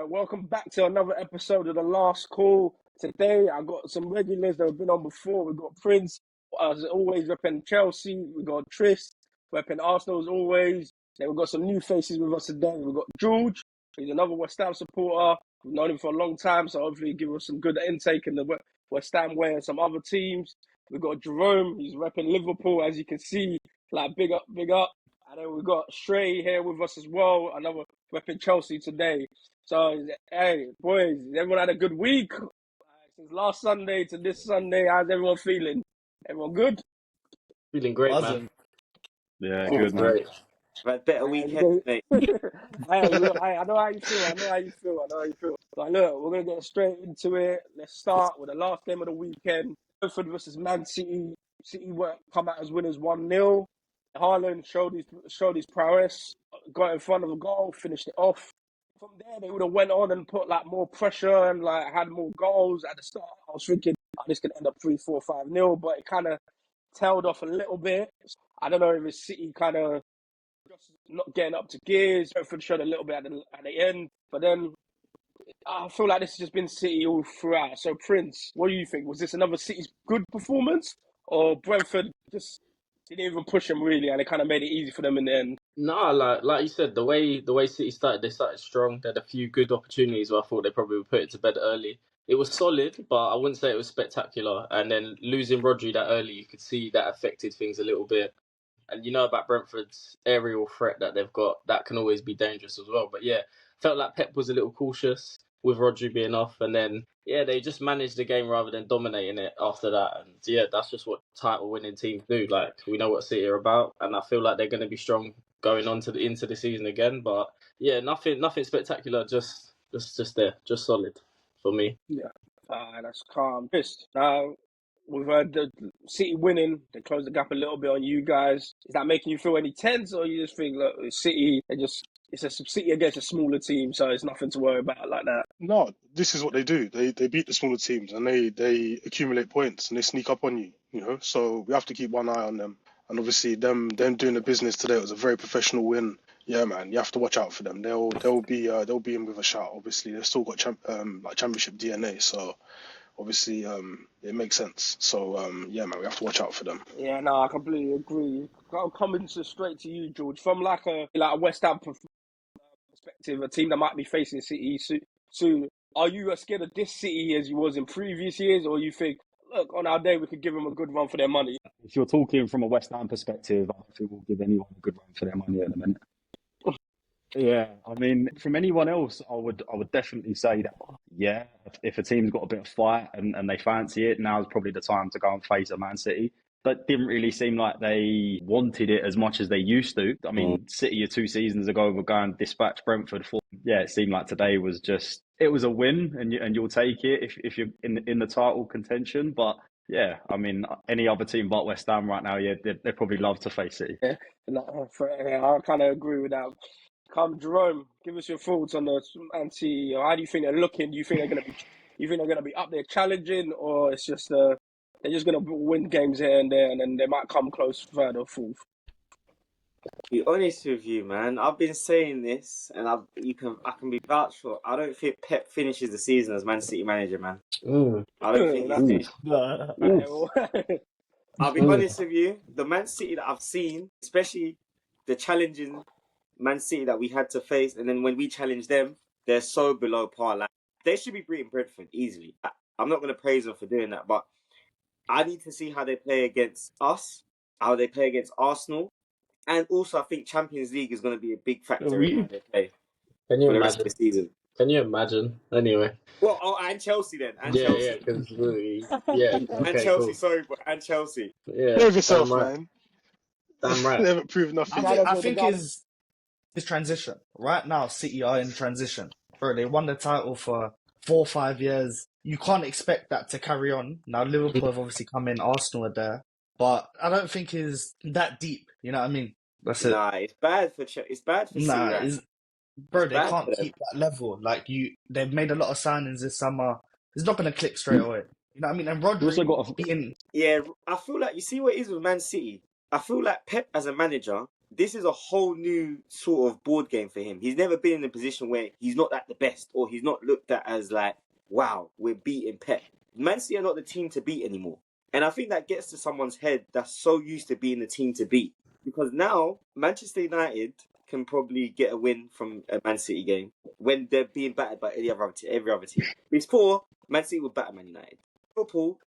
welcome back to another episode of The Last Call. Today, I got some regulars that have been on before. We've got Prince, as always, repping Chelsea. We've got Tris, repping Arsenal as always. Then we've got some new faces with us today. We've got George, he's another West Ham supporter. We've known him for a long time, so hopefully he'll give us some good intake in the West Ham way and some other teams. We've got Jerome, he's repping Liverpool, as you can see. Like, big up, big up. And then we've got Stray here with us as well, another repping Chelsea today. So, hey, boys, everyone had a good week. Since last Sunday to this Sunday, how's everyone feeling? Everyone good? Feeling great, man. Yeah, good, man. Great. But better weekend, mate. Hey, look, I know how you feel. So, look, we're going to get straight into it. Let's start with the last game of the weekend. Brentford versus Man City. City come out as winners 1-0. Haaland showed his prowess, got in front of the goal, finished it off. From there, they would have went on and put more pressure and had more goals at the start. I was thinking, this could end up 3-4, 5-0, but it kind of tailed off a little bit. I don't know if it's City kind of just not getting up to gears. Brentford showed a little bit at the end, but then I feel like this has just been City all throughout. So, Prince, what do you think? Was this another City's good performance, or Brentford just didn't even push them really, and it kind of made it easy for them in the end? No, like you said, the way City started, they started strong. They had a few good opportunities where I thought they probably would put it to bed early. It was solid, but I wouldn't say it was spectacular. And then losing Rodri that early, you could see that affected things a little bit. And you know about Brentford's aerial threat that they've got, that can always be dangerous as well. But yeah, felt like Pep was a little cautious with Rodri being off, and then they just managed the game rather than dominating it after that. And yeah, that's just what title-winning teams do. Like, we know what City are about, and I feel like they're going to be strong going on into the season again. But yeah, nothing spectacular, just there, just solid for me. Yeah, that's calm. Now, we've heard the City winning. They closed the gap a little bit on you guys. Is that making you feel any tense, or you just think, look, City, it's a City against a smaller team, so it's nothing to worry about like that? No, this is what they do. They beat the smaller teams and they accumulate points and they sneak up on you, So we have to keep one eye on them. And obviously them doing the business today was a very professional win. Yeah, man, you have to watch out for them. They'll be in with a shout. Obviously, they've still got championship DNA, so obviously it makes sense. So yeah, man, we have to watch out for them. Yeah, no, I completely agree. I'm coming straight to you, George, from like a West Ham perspective, a team that might be facing City soon. Are you as scared of this City as you was in previous years, or you think, look, on our day we could give them a good run for their money? If you're talking from a West Ham perspective, I think we'll give anyone a good run for their money at the minute. Yeah, I mean, from anyone else, I would definitely say that, yeah, if a team's got a bit of fight and they fancy it, now's probably the time to go and face a Man City. But didn't really seem like they wanted it as much as they used to. I mean, City 2 seasons ago were going to dispatch Brentford for. Yeah, it seemed like today was it was a win, and you'll take it if you're in the title contention. But yeah, I mean, any other team but West Ham right now, yeah, they probably love to face City. Yeah, I kind of agree with that. Jerome, give us your thoughts on the Man City. How do you think they're looking? Do you think they're going to be up there challenging, or it's just they're just going to win games here and there, and then they might come close third or fourth? To be honest with you, man, I've been saying this, and I can be vouched for. I don't think Pep finishes the season as Man City manager, man. I don't think I'll be honest with you. The Man City that I've seen, especially the challenging Man City that we had to face, and then when we challenged them, they're so below par. Like, they should be beating Brentford easily. I'm not going to praise them for doing that, but I need to see how they play against us, how they play against Arsenal. And also, I think Champions League is going to be a big factor in how they play Can you for the rest of the season. Can you imagine? Anyway. Well, and Chelsea then. And yeah, Chelsea. Yeah, okay, and Chelsea, cool. Sorry, but and Chelsea. Yeah. Prove yourself, Damn right. man. Damn right. They haven't proved nothing. I think it's transition. Right now, City are in transition. Bro, they won the title for 4 or 5 years. You can't expect that to carry on. Now, Liverpool have obviously come in, Arsenal are there. But I don't think it's that deep. You know what I mean? That's it. Nah, it's bad for City. Nah, right? Bro, they can't keep that level. Like, they've made a lot of signings this summer. It's not going to click straight away. You know what I mean? And Rodri also got Yeah, I feel like, you see what it is with Man City? I feel like Pep as a manager this is a whole new sort of board game for him. He's never been in a position where he's not at the best, or he's not looked at as like, wow, we're beating Pep. Man City are not the team to beat anymore. And I think that gets to someone's head that's so used to being the team to beat. Because now, Manchester United can probably get a win from a Man City game when they're being battered by every other team. Before, Man City would batter Man United. Liverpool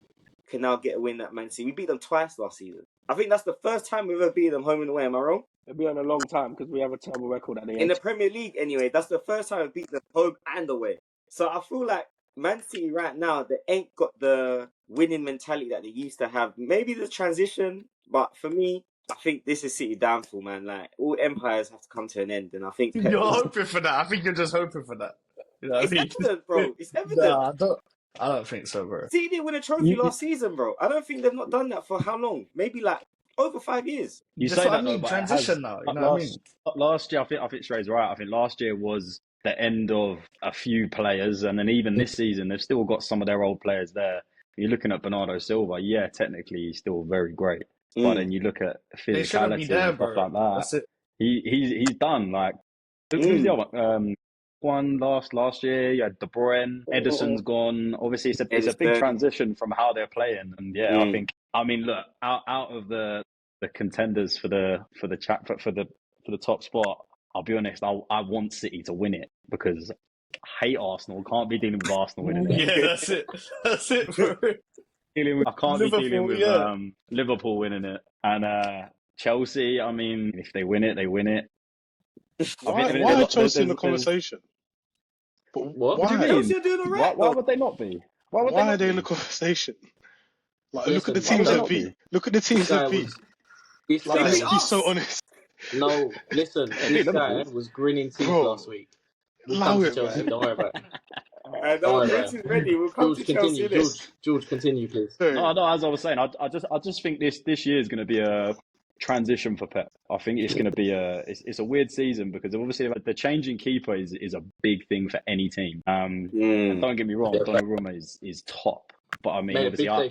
can now get a win at Man City. We beat them twice last season. I think that's the first time we've ever beaten them home and away. Am I wrong? It'll be on a long time because we have a terrible record at the In end. the Premier League, anyway, that's the first time we've beaten them home and away. So I feel like Man City right now, they ain't got the winning mentality that they used to have. Maybe the transition, but for me, I think this is City downfall, man. Like, all empires have to come to an end, and I think Pep You're hoping for that. I think you're just hoping for that. You know what it's I mean? evident, bro. It's evident. Nah, I don't think so, bro. City didn't win a trophy last season, bro. I don't think they've not done that for how long? Maybe like over 5 years. You That's say what that I mean, though, but transition now, you know what I mean? Last year, I think Shrey's right. I think last year was the end of a few players, and then even this season, they've still got some of their old players there. You're looking at Bernardo Silva. Yeah, technically he's still very great, but then you look at They shouldn't be physicality there, and stuff bro. like that. That's it. He's done. Like who's the other one last year? You had De Bruyne. Edison's gone. Obviously, it's a big transition from how they're playing, and yeah, I mean, look, out of the contenders for the top spot, I'll be honest, I want City to win it because I hate Arsenal. Can't be dealing with Arsenal winning it. Yeah, that's it. That's it, bro. I can't be dealing with yeah. Liverpool winning it. And Chelsea, I mean, if they win it, they win it. Why are Chelsea in the conversation? But What? What do you mean? Chelsea are doing all right. Why would they not be? Why are they in the conversation? Like, look at the teams Listen, they've beat. Look at the teams they've beat. This Like, guy let's was- be so honest. No, listen, this guy was grinning teeth Bro, last week. We'll allow come to it, Chelsea, man. don't worry about it. And Don't worry Vince about is ready. We'll come George, to Chelsea. continue. George, continue, please. No, as I was saying, I just think this year is going to be a transition for Pep. I think it's going to be it's a weird season because obviously the changing keeper is a big thing for any team. And don't get me wrong, Donnarumma is top, but I mean Made a obviously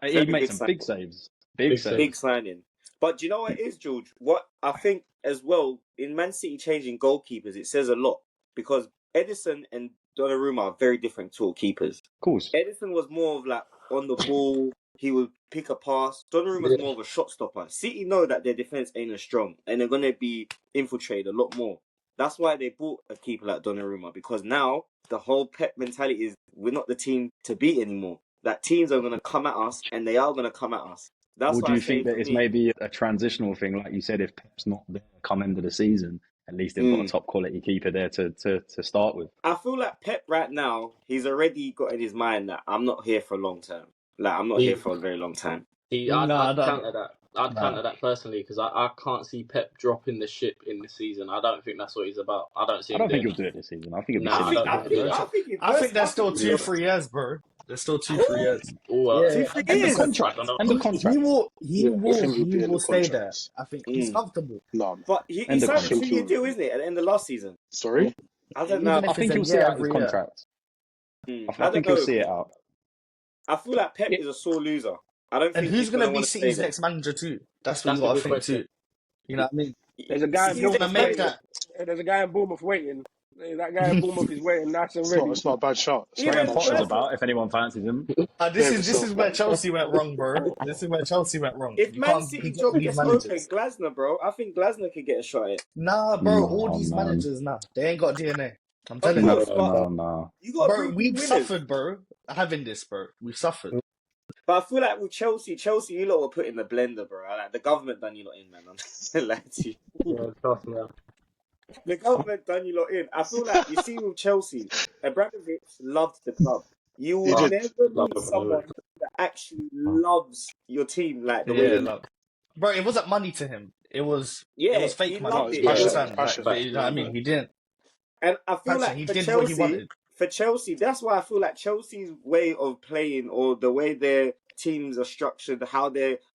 big he made some big saves, big saves. Big signing. But do you know what it is, George? What I think as well, in Man City changing goalkeepers, it says a lot because Edison and Donnarumma are very different tall keepers. Of course. Edison was more of like on the ball, he would pick a pass. Donnarumma's more of a shot stopper. City know that their defense ain't as strong and they're going to be infiltrated a lot more. That's why they bought a keeper like Donnarumma, because now the whole Pep mentality is we're not the team to beat anymore. That teams are going to come at us, and they are going to come at us. That's Or why do I you say think that for it's me- maybe a transitional thing, like you said, if Pep's not there come end of the season, at least they've got a top quality keeper there to start with. I feel like Pep right now, he's already got in his mind that I'm not here for a long term. Like, I'm not here for a very long time. I'd counter that. I'd counter that personally because I can't see Pep dropping the ship in the season. I don't think that's what he's about. I don't see. I don't think he'll do it this season. I think it'll be silly. I think there's still 2-3 years, bro. There's still 2-3 years. End of contract. End of contract. He will stay there. contract. I think he's comfortable. No, But he End of signed a contract. 2-year deal, isn't it, at the end of last season? sorry. I don't know. Even if I think it's a he'll see year out his every year. contract. I I think he'll see it out. I feel like Pep is a sore loser. I don't And think who's he's going to be wanna City's stay there. next manager too? That's what That's you got a to good think question. too. You know what I mean? There's a guy in He's going to Bournemouth make waiting. that. There's a guy in Bournemouth waiting. That guy in Bournemouth is waiting nice and ready. It's not a bad shot. It's Even Graham not a bad Potter's shot. about if anyone fancies him. This is where Chelsea went wrong, bro. This is where Chelsea went wrong. If You Man can't City be job getting these gets open, managers. Glasner, bro, I think Glasner could get a shot at it. Nah, bro. No, all these man. managers, they ain't got DNA. I'm Of telling you. course, but No. you got to Bro, bring we've winners. suffered, bro. Having this, bro. We've suffered. But I feel like with Chelsea, you lot were put in the blender, bro. Like, the government done you lot in, man. I'm not gonna lie to you. Yeah, trust me. The government done you lot in. I feel like, you see with Chelsea, Abramovich loved the club. You will He did. never Love meet it, someone that actually loves your team like the way Yeah, you like, bro, it wasn't money to him. It was Yeah, it was fake he money. loved it. You Passion, understand? passion. Like, you know what I mean? He didn't. And I feel Passion. like He for did Chelsea, what he wanted. for Chelsea, that's why I feel like Chelsea's way of playing or the way their teams are structured,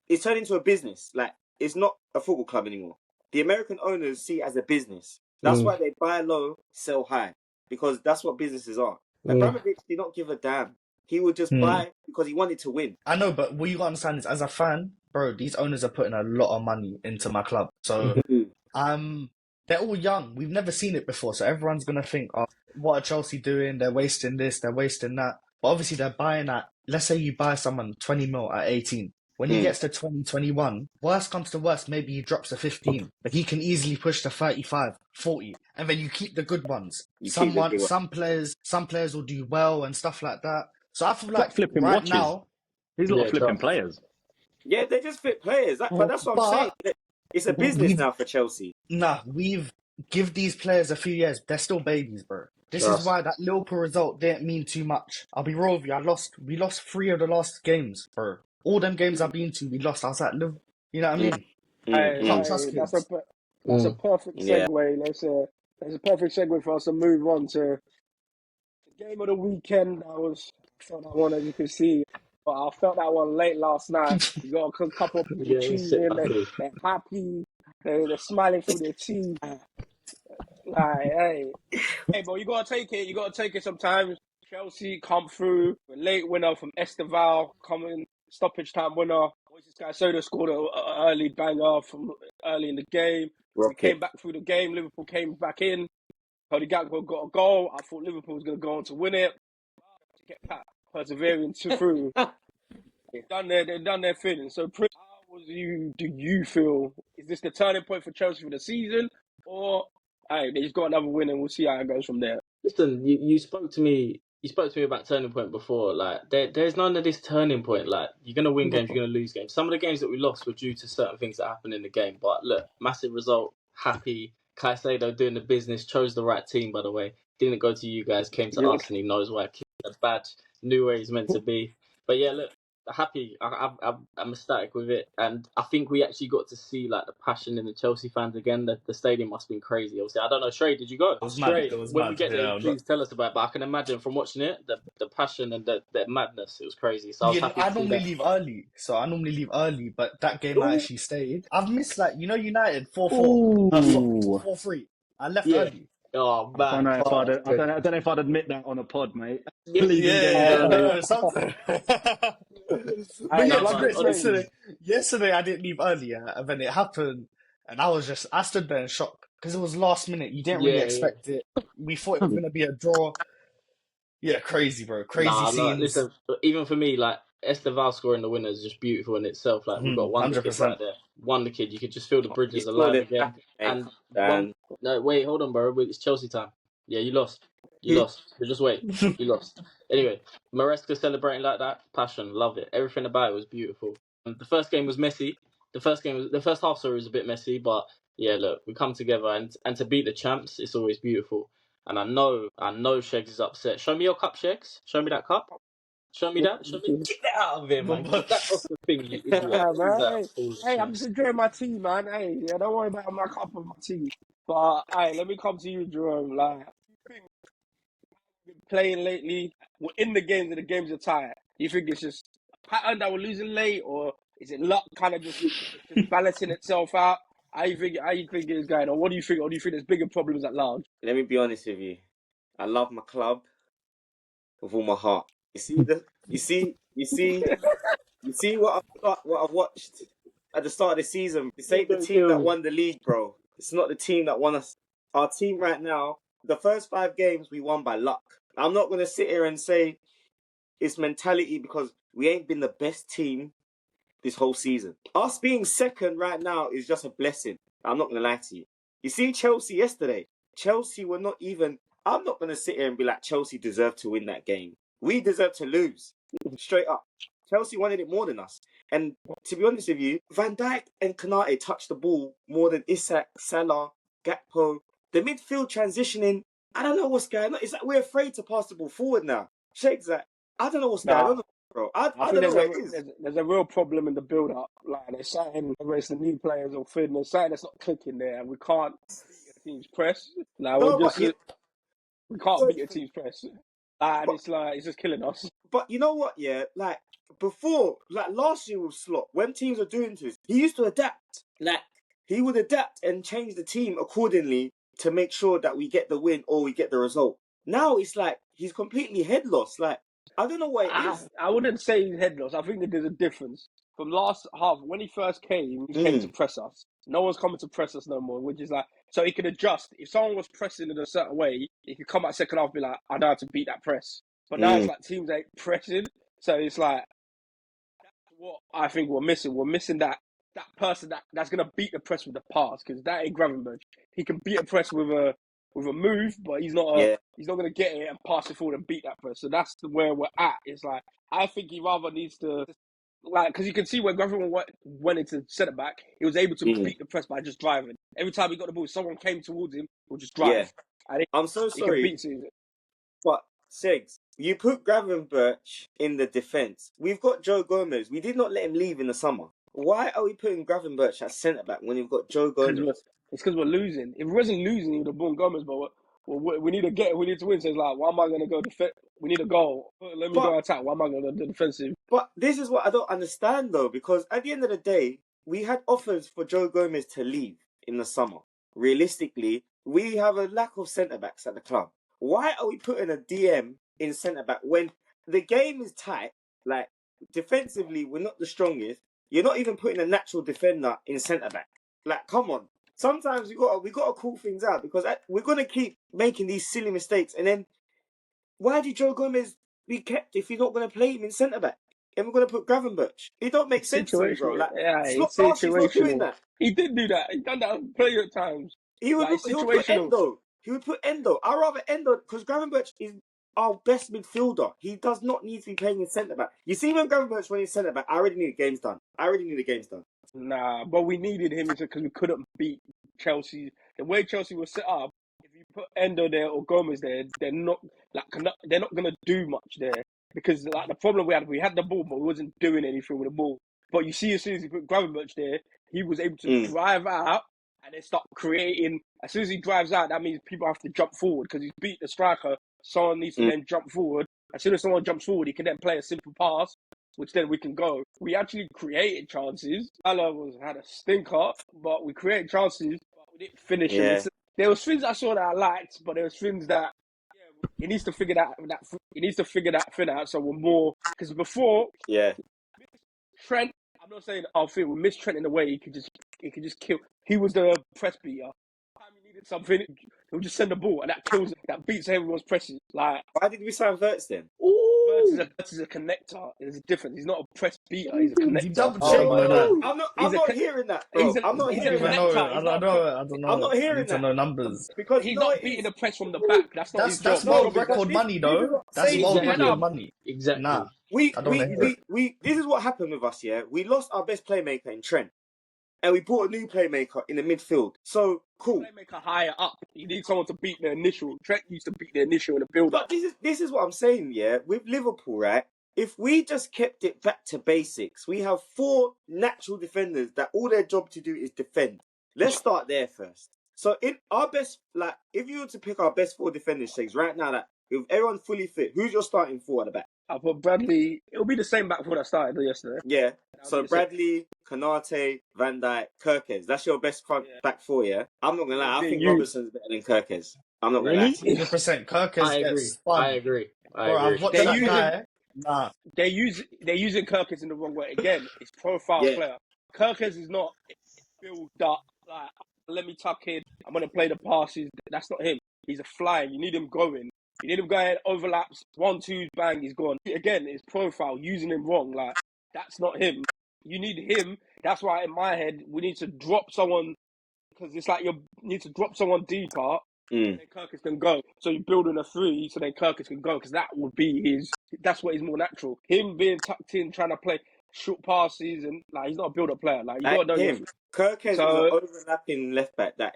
it's turned into a business. Like, it's not a football club anymore. The American owners see it as a business. That's why they buy low, sell high, because that's what businesses are. Abramovich did not give a damn. He would just buy because he wanted to win. I know, but what you gotta understand is, as a fan, bro, these owners are putting a lot of money into my club. So, they're all young. We've never seen it before. So everyone's going to think, oh, what are Chelsea doing? They're wasting this, they're wasting that. But obviously they're buying at, let's say you buy someone 20 mil at 18. When he gets to 2021, worst comes to worst, maybe he drops to 15, but he can easily push to 35, 40, and then you keep the good ones. Some players will do well and stuff like that. So I feel like flipping right watches. now, He's not flipping players. Yeah, they just fit players. But that's what I'm saying. It's a business now for Chelsea. Nah, give these players a few years. They're still babies, bro. This is why that Liverpool result didn't mean too much. I'll be real with you. We lost 3 of the last games, bro. All them games I've been to, we lost. I was like, you know what I mean? That's a perfect segue. That's a perfect segue for us to move on to the game of the weekend. I felt that one, as you can see, but I felt that one late last night. You got a couple of people cheating. They're happy. They're smiling through their teeth. Like, hey, but you gotta take it. You gotta take it sometimes. Chelsea come through. A late winner from Esteval, coming stoppage time winner. This guy Soda scored an early banger from early in the game. We came back through the game. Liverpool came back in. Cody Gakpo got a goal. I thought Liverpool was going to go on to win it. Get back, persevering through. They've done their thing. So, how do you feel? Is this the turning point for Chelsea for the season, or they just got another win and we'll see how it goes from there? Listen, you spoke to me. You spoke to me about turning point before. Like there's none of this turning point. Like you're gonna win games, you're gonna lose games. Some of the games that we lost were due to certain things that happened in the game. But look, massive result. Happy. Caicedo doing the business. Chose the right team, by the way. Didn't go to you guys. Came to us, and he knows why. A badge. Knew where he's meant to be. But yeah, look. Happy. I'm ecstatic with it, and I think we actually got to see like the passion in the Chelsea fans again. The stadium must have been crazy. Obviously, I don't know. Shrey, did you go? It was mad. It was when mad. we get there, please tell us about it. But I can imagine from watching it, the passion and the madness. It was crazy. So I was happy. I normally leave early, but that game I actually stayed. I've missed that. United 4-4, 4-3. I left early. Oh man! I don't know if I'd admit that on a pod, mate. Something. Yesterday I didn't leave early, and then it happened, and I stood there in shock because it was last minute. You didn't really expect it. We thought it was gonna be a draw. Yeah, crazy, bro. Crazy scenes. Listen, even for me, like Esteval scoring the winner is just beautiful in itself. Like we've got Wonder Kid right there. Wonder Kid, you could just feel the bridges alive again. No, wait, hold on, bro. It's Chelsea time. Yeah, you lost. But just wait. You lost. Anyway, Maresca celebrating like that, passion, love it. Everything about it was beautiful. The first game was messy. The first half was a bit messy, but yeah, look, we come together and to beat the champs, it's always beautiful. And I know Shegs is upset. Show me your cup, Shegs. Show me that cup. Show me that. Get that out of here, man. Get that off the thing, you idiot. Hey, I'm just enjoying my tea, man. Hey, don't worry about my cup of my tea. But let me come to you, Jerome. Like, playing lately, we're in the games and the games are tight. Do you think it's just a pattern that we're losing late, or is it luck kind of just balancing itself out? How you think it's going on? What do you think? Or do you think there's bigger problems at large? Let me be honest with you. I love my club with all my heart. You see what I've watched at the start of the season. This ain't the team that won the league, bro. It's not the team that won us. Our team right now, the first 5 games we won by luck. I'm not gonna sit here and say it's mentality because we ain't been the best team this whole season. Us being second right now is just a blessing. I'm not going to lie to you. You see Chelsea yesterday. Chelsea were not even... I'm not going to sit here and be like, Chelsea deserved to win that game. We deserve to lose. Straight up. Chelsea wanted it more than us. And to be honest with you, Van Dijk and Konate touched the ball more than Isak, Salah, Gakpo. The midfield transitioning, I don't know what's going on. It's like we're afraid to pass the ball forward now. Shake's like, I don't know what's going on. Bro, I don't know what it is. There's a real problem in the build-up. Like, there's something, whether it's the new players or Finn, there's something that's not clicking there. We can't beat a team's press. Like, we can't beat a team's press. It's just killing us. But you know what, yeah? Like, before, like last year with Slot, when teams were doing this, he used to adapt. Like, he would adapt and change the team accordingly to make sure that we get the win or we get the result. Now it's like, he's completely head lost. Like, I don't know what it is. I wouldn't say he's head loss. I think that there's a difference. From last half, when he first came, he came to press us. No one's coming to press us no more, which is like, so he could adjust. If someone was pressing in a certain way, he could come out second half and be like, I know how to beat that press. But now it's like teams ain't pressing. So it's like, that's what I think we're missing. We're missing that person that's going to beat the press with the pass, because that ain't Gravenberch. He can beat a press with a move, but he's not going to get it and pass it forward and beat that press. So that's where we're at. It's like, I think he rather needs to, like, because you can see when Gravenberch went into centre back, he was able to beat the press by just driving. Every time he got the ball, someone came towards him, he'll just drive. And I'm so he can sorry, beat it. but Segs, you put Gravenberch in the defence. We've got Joe Gomez. We did not let him leave in the summer. Why are we putting Gravenberch at centre back when we've got Joe Gomez? It's because we're losing. If we wasn't losing, he would have bought Gomez. But we need to win. So it's like, why am I going to go defend? We need a goal. Let me go attack. Why am I going to do defensive? But this is what I don't understand, though, because at the end of the day, we had offers for Joe Gomez to leave in the summer. Realistically, we have a lack of centre-backs at the club. Why are we putting a DM in centre-back when the game is tight? Like, defensively, we're not the strongest. You're not even putting a natural defender in centre-back. Like, come on. Sometimes we got to call things out, because we're going to keep making these silly mistakes. And then, why did Joe Gomez be kept if you're not going to play him in centre-back? And we're going to put Gravenberch. It don't make sense to me, bro. Like, it's last year's not doing that. He did do that. He done that plenty of times. He would put Endo. He would put Endo. I'd rather Endo, because Gravenberch is our best midfielder. He does not need to be playing in centre-back. You see, when Gravenberch went in centre-back, I already knew the game's done. Nah, but we needed him because we couldn't beat Chelsea. The way Chelsea was set up, if you put Endo there or Gomez there, they're not gonna do much there, because like the problem we had the ball, but we wasn't doing anything with the ball. But you see, as soon as he put Gravenberch there, he was able to drive out and then start creating. As soon as he drives out, that means people have to jump forward, because he's beat the striker. Someone needs to then jump forward. As soon as someone jumps forward, he can then play a simple pass, which then we can go. We actually created chances. Salah had a stinker, but we created chances, but we didn't finish them. There was things I saw that I liked, but there was things that he needs to figure that thing out. So we're more, because before, Trent. I'm not saying we missed Trent in a way he could just kill. He was the press beater. Every time he needed something, he'll just send the ball, and that beats everyone's presses. Like, why did we sign Verts then? Verts is a connector. There's a difference. He's not a press beater. He's a connector. I'm not hearing that, bro. I'm not hearing that. I don't know. I'm not hearing that. To know numbers, because he's not beating the press from the back. That's not his job. That's world record money, though. That's world record money. Exactly. Nah, we this is what happened with us. Yeah, we lost our best playmaker in Trent, and we brought a new playmaker in the midfield. So cool. Playmaker higher up. You need someone to beat the initial. Trent used to beat the initial in the build-up. But this is what I'm saying. Yeah, with Liverpool, right? If we just kept it back to basics, we have 4 natural defenders that all their job to do is defend. Let's start there first. So in our best, like, if you were to pick our best 4 defenders, Shakes, right now, that if everyone's fully fit, who's your starting 4 at the back? I put Bradley. It'll be the same back 4 that started yesterday. Yeah. So Bradley, Konate, Van Dijk, Kirkes. That's your best back 4, yeah? I'm not going to lie. I think Robertson's better than Kirkes. I'm not going to lie. 100% Kirkes. I agree. I've watched that guy. Nah. They're using Kirkes in the wrong way. Again, it's profile player. Kirkes is not built up, like, let me tuck in, I'm going to play the passes. That's not him. He's a flyer. You need him going. You need him going, overlaps, 1-2, bang, he's gone. Again, it's profile, using him wrong. Like, that's not him. You need him. That's why in my head, we need to drop someone, because it's like you need to drop someone deeper, and then Kirkes can go. So you're building a 3, so then Kirkes can go, because that would be that's what is more natural. Him being tucked in, trying to play short passes, and like, he's not a build-up player. Like, you got to know him. Kirkes is an overlapping left back that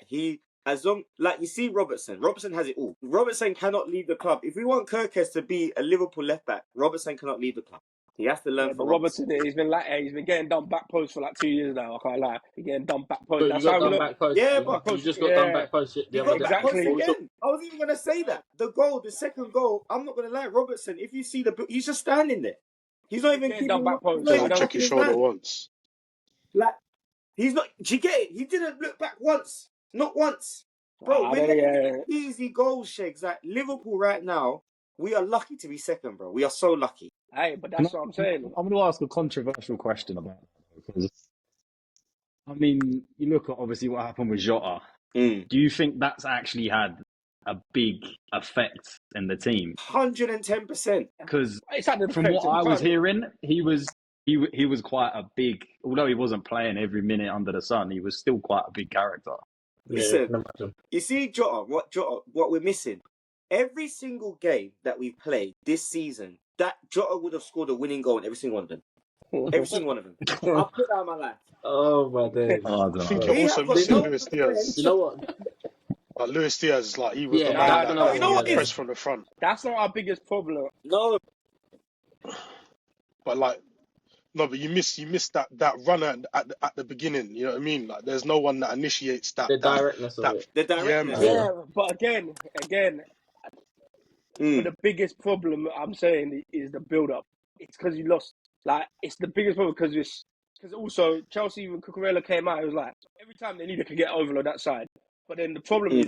as long, like, you see Robertson has it all. Robertson cannot leave the club. If we want Kirkes to be a Liverpool left back, Robertson cannot leave the club. He has to learn from Robertson. He's been getting done back post for like 2 years now. I can't lie. He's getting done back post. That's how back post. Yeah, but you just got done back post. Exactly. I was even going to say that. The second goal, I'm not going to lie, Robertson, if you see he's just standing there. He's not even keeping done back post. Check his shoulder once. Like, he's not. Do you get it? He didn't look back once. Not once. Bro, we're easy goals, Shakes. Like, Liverpool right now, We are lucky to be second, bro. We are so lucky. Hey, but that's what I'm saying. I'm going to ask a controversial question about that, because, I mean, you look at obviously what happened with Jota. Mm. Do you think that's actually had a big effect in the team? 110%. Because It's had an from effect. what I was You can't- hearing, he was quite a big, although he wasn't playing every minute under the sun, he was still quite a big character. Yeah, Listen, I can imagine. you see Jota, what we're missing. Every single game that we've played this season, that Jota would have scored a winning goal in every single one of them. Every single one of them. I'll put that in my life. Oh my days. Oh, I don't I think know. you're We also have got missing no Luis defense. Diaz. You know what? Like Luis Diaz, like he was the Yeah, man that's that another you know one. what Yeah, pressed from the front. That's not our biggest problem. No, But like, no, but you miss that runner at the beginning. You know what I mean? Like, there's no one that initiates the directness of that. it. the Yeah, directness. man. Yeah, but again, but Mm. the biggest problem I'm saying is the build-up. It's because you lost. Like, it's the biggest problem because also Chelsea, when Cucurella came out, it was like every time they needed to get overload that side. But then the problem is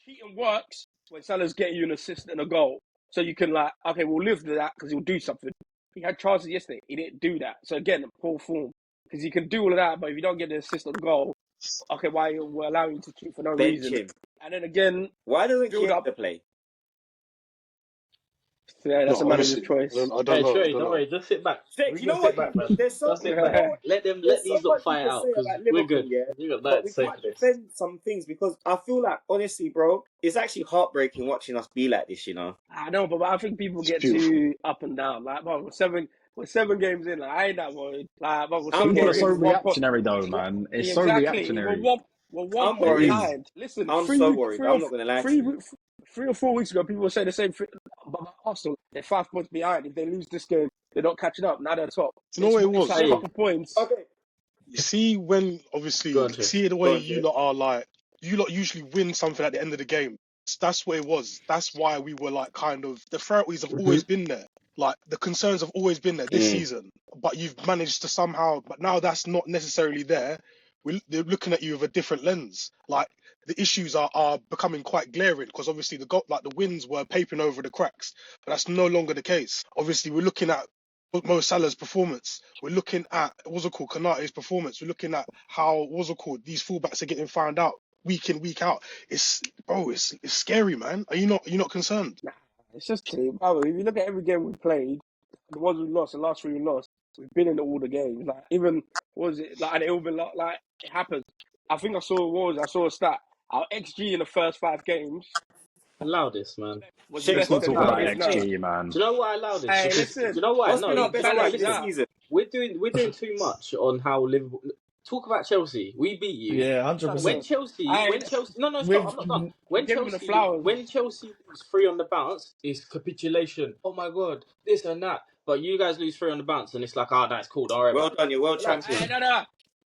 cheating works when Salah's getting you an assist and a goal. So you can like, okay, we'll live with that because he'll do something. He had chances yesterday. He didn't do that. So again, poor form. Because you can do all of that, but if you don't get the assist or the goal, okay, why we're allowing you to cheat for no Bench reason? him. And then again, Why doesn't build up. Chiesa play? Yeah, that's No, a manager's honestly, choice. I don't Hey, know. I Shay, don't don't know. worry. Just sit back. Jake, We you can know sit what? back, man. There's so Just sit back. Let there's so these lot much fight you can out say because about we're Liverpool, good. yeah. We got But that to we say can't for this. defend some things because I feel like, honestly, bro, it's actually heartbreaking watching us be like this, you know. I know, but I think people It's get beautiful. too up and down. Like, bro, we're 7 games in. Like, I ain't that worried. Like, bro, we're I'm 7 People are games so in. worried. 1 point. reactionary, though, man. It's so Exactly. reactionary. We're one I'm point It worried. is. behind. Listen, I'm three so weeks, worried. I'm not going to lie to three, you. 3 or 4 weeks ago, people were saying the same thing about Arsenal. They're 5 points behind. If they lose this game, they're not catching up. Now they're top. You know what it It's like was? a Hey, couple points. Okay. You see, when obviously, go on, Shay. see the Go way on, you Jay. lot are like, you lot usually win something at the end of the game. That's what it was. That's why we were like, kind of, the priorities have always been there. Like, the concerns have always been there this season. But you've managed to somehow, but now that's not necessarily there. They're looking at you with a different lens. Like, the issues are becoming quite glaring because obviously the wins were papering over the cracks, but that's no longer the case. Obviously, we're looking at Mo Salah's performance. We're looking at Konate's performance. We're looking at how these fullbacks are getting found out week in, week out. It's scary, man. Are you not concerned? Nah, it's just team. If you look at every game we played, the ones we lost, the last 3 we lost, we've been in all the games. Like, even, what was it? Like, and it all been like, it happens. I think I saw a stat. Our XG in the first 5 games Allow this, man. was Shake, Let's less not what's than been talk our what about it is best now. game? XG, man. Do you know why I allow this? Hey, Because do listen, you know why? What's No, been our best balance game it this out. season? we're doing too much on how Liverpool. Talk about Chelsea. We beat you. Yeah, When 100%. Chelsea, no, stop. With I'm not done. I'm giving him the flowers. When Chelsea lose 3 on the bounce, it's capitulation. Oh my god, this and that. But you guys lose 3 on the bounce, and it's like, oh, that's cool. Don't worry Well about it. done, you're world Relax. champion. No. World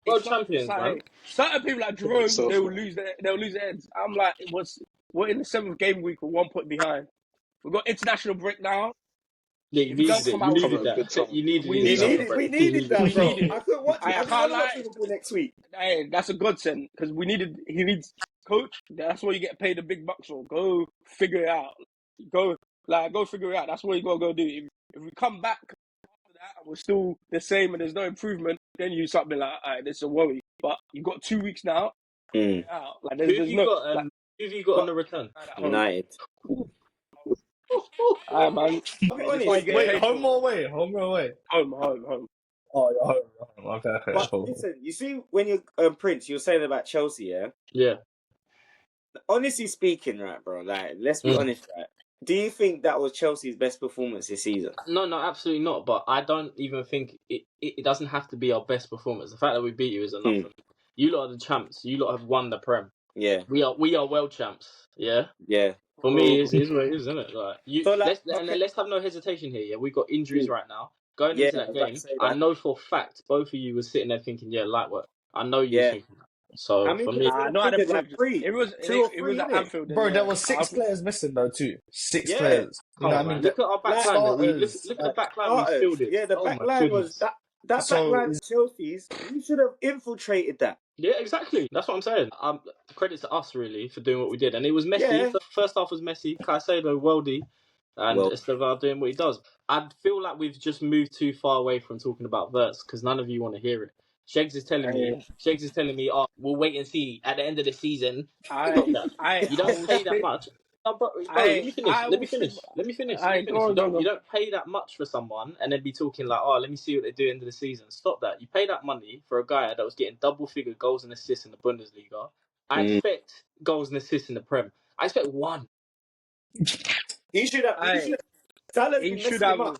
It's not. It's champions, like, man. hey, certain people like Jerome, So they'll lose their heads. I'm like, we're in the 7th game week. We're 1 point behind. We've got international break now. Yeah, you If we don't needed it. come You out, come needed at a good that. time. You needed we the need international it. break. We You needed needed that, We it. bro. need it. I couldn't watch it. I I can't want to watch lie. Liverpool next week. Hey, that's a godsend because he needs coach. That's where you get paid the big bucks for. Go figure it out. Go figure it out. That's what you gotta go do. If we come back after that and we're still the same and there's no improvement, then you start being like, all right, this is a worry. But you got 2 weeks now. Mm. Figure it out. Like Who have there's you no got? like Who have you got on But the return? at home. United. All right, man. I'll be This is what you honest. get Wait, paid home for. or away? Home or away? Home. Oh, you're home. Okay, But cool. listen, you see, when you Prince, you were saying about Chelsea, yeah. Yeah. Honestly speaking, right, bro. Like, let's be honest, right. Do you think that was Chelsea's best performance this season? No, absolutely not. But I don't even think it doesn't have to be our best performance. The fact that we beat you is enough. For me. You lot are the champs. You lot have won the Prem. Yeah. We are world champs. Yeah. Yeah. For me, it's what it is, isn't it? Like So, like, let's have no hesitation here. Yeah, we've got injuries right now. Going Yeah, into I that was about game, to say I that. know for a fact both of you were sitting there thinking, yeah, light work. I know you were Yeah. thinking that. So How many for players me, were Not at the like Prem. 3? It was 2 or it 3, was at innit? Anfield. Bro, there Yeah. was 6 players missing though too. 6 Yeah. players. You come know on, what I man. mean? Look at our back Like, line. starters, Look at the like, back line we Starters. fielded. Yeah, the Oh back my line was goodness. that So back line is- of Chelsea's. We should have infiltrated that. Yeah, exactly. That's what I'm saying. Credit to us really for doing what we did, and it was messy. Yeah. First half was messy. Caicedo, worldy. and Estevao doing what he does. I feel like we've just moved too far away from talking about Verts because none of you want to hear it. Shegs is telling me, oh, we'll wait and see at the end of the season. Stop that. You don't pay that much. No, bro, let me finish. Let me finish. You don't pay that much for someone and then be talking like, oh, let me see what they do end of the season. Stop that. You pay that money for a guy that was getting double-figure goals and assists in the Bundesliga. I expect goals and assists in the Prem. I expect one. He should have. He should have.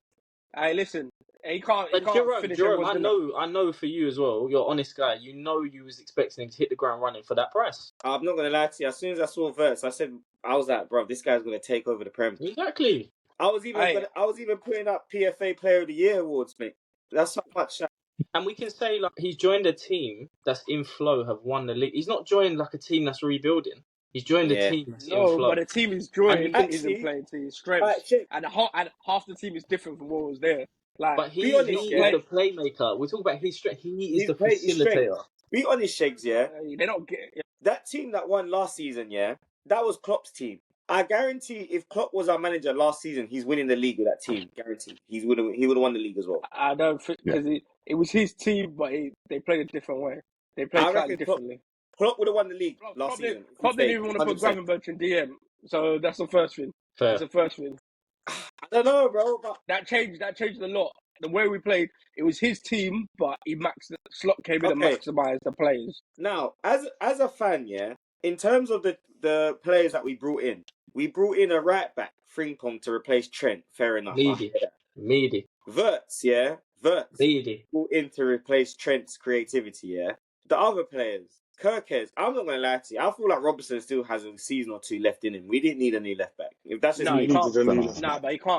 Hey, listen. He can't finish. Jerome, I know for you as well. You're an honest guy. You know you was expecting him to hit the ground running for that price. I'm not gonna lie to you. As soon as I saw Verts, I was like, bro, this guy's gonna take over the Prem. Exactly. I was even putting up PFA Player of the Year awards, mate. That's how much. And we can say like he's joined a team that's in flow, have won the league. He's not joined like a team that's rebuilding. He's joined a team that's in flow. But the team he's joined isn't playing to his strengths, and half the team is different from what was there. Like, but he is the playmaker. We're talking about his strength. He is the facilitator. Be honest, Shegs, yeah? They don't get... That team that won last season, yeah? That was Klopp's team. I guarantee if Klopp was our manager last season, he's winning the league with that team. Guaranteed. He would have won the league as well. I don't think... Because it was his team, but they played a different way. They played slightly differently. Klopp would have won the league last season. Klopp didn't even want to put Gravenberch in DM. So that's the first thing. Fair. That's the first thing. I don't know, bro. But that changed a lot. The way we played, it was his team, but Slot came in and maximised the players. Now, as a fan, yeah, in terms of the players that we brought in a right back, Frimpong, to replace Trent. Fair enough. Meaty. Verts brought in to replace Trent's creativity, yeah. The other players, Kirkes, I'm not going to lie to you. I feel like Robertson still has a season or two left in him. We didn't need a new left back. If that's just but he can't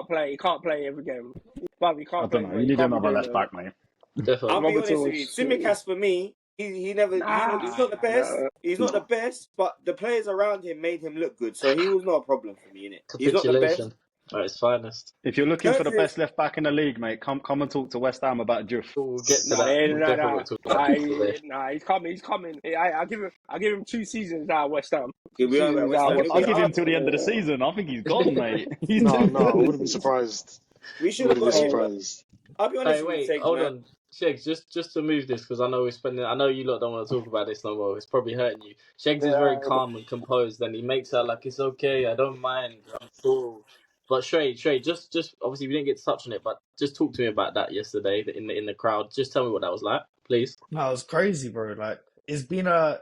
play. He can't play every game. But he can't play. You need another left back, mate. Definitely. I'll be honest with you. Tsimikas for me, he's not the best. He's not the best, but the players around him made him look good. So he was not a problem for me, innit? He's not the best. At its finest. If you're looking for the best left back in the league, mate, come and talk to West Ham about Juff. We'll get to that. He's coming. I'll give him 2 seasons now at West Ham. I'll give him till the end of the season. I think he's gone, mate. No, I wouldn't be surprised. We should have got him. I'll be honest with you. Hold on. Shegs, just to move this, because I know I know you lot don't want to talk about this no more. It's probably hurting you. Shegs is very calm and composed, and he makes out like it's okay. I don't mind. I'm cool. But Shrey, just obviously we didn't get to touch on it, but just talk to me about that yesterday in the crowd. Just tell me what that was like, please. No, it was crazy, bro. Like it's been a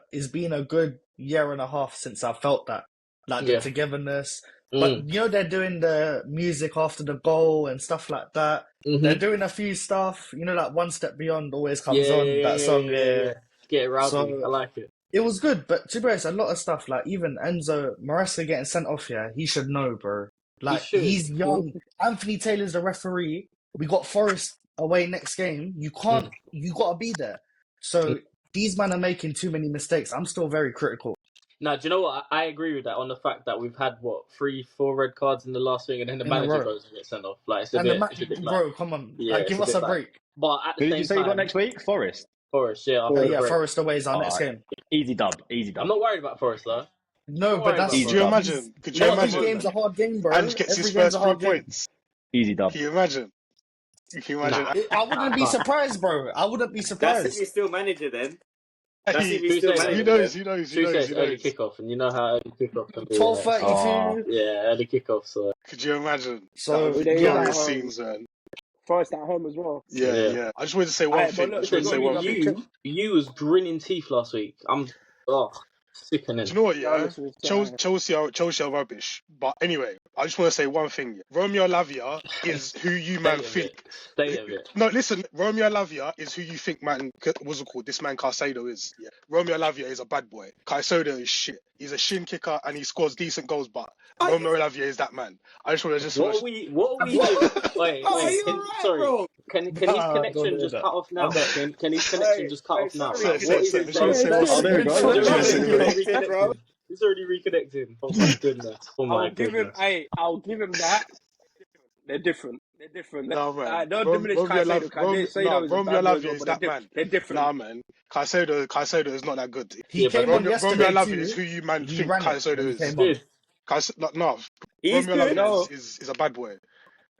good year and a half since I felt that, like the togetherness. But you know they're doing the music after the goal and stuff like that. They're doing a few stuff. You know, like One Step Beyond always comes on that song. Yeah. Get it rowdy. I like it. It was good, but to be honest, a lot of stuff like even Enzo Maresca getting sent off here, he should know, bro. Like he's young. Anthony Taylor's the referee. We got Forest away next game. You can't. You got to be there. So these men are making too many mistakes. I'm still very critical. Now, do you know what? I agree with that on the fact that we've had 3-4 red cards in the last thing, and then the manager goes and gets sent off. Like it's a bit bro, come on, give us a break. But at the Who same did you say you got next week? Forest, yeah. Forest away is our next game. Easy dub. I'm not worried about Forest though. No, but that's... Could you imagine? Every game's a hard game, bro. And gets his first 3 points. Easy dub. Can you imagine? I wouldn't be surprised, bro. I wouldn't be surprised. That's if he's still manager then. Who knows? Early kickoff, and you know how early kickoff can be. 12:32. Yeah, early kickoff. So could you imagine? So glorious scenes, man. Forest at home as well. Yeah. I just wanted to say one thing. You was grinning teeth last week. I'm sickening. Do you know what? Yeah, Chelsea are rubbish. But anyway, I just want to say one thing. Romeo Lavia is who you think. No, listen. Romeo Lavia is who you think this man Caicedo is. Yeah. Romeo Lavia is a bad boy. Caicedo is shit. He's a shin kicker and he scores decent goals. But Romeo Lavia is that man. I just want to What are we doing? Wait. Sorry. Bro. Can his connection just cut off now? Can his connection just cut off now? What is it? He's already reconnecting. Oh my goodness. I'll give him that. They're different. No, man. Don't diminish Caicedo. Romeo Lavia is that man. They're different. Nah, man. Caicedo is not that good. He came on yesterday Romeo Lavia is who you think Caicedo is. No, He's Romeo good. Lavia No, is a bad boy.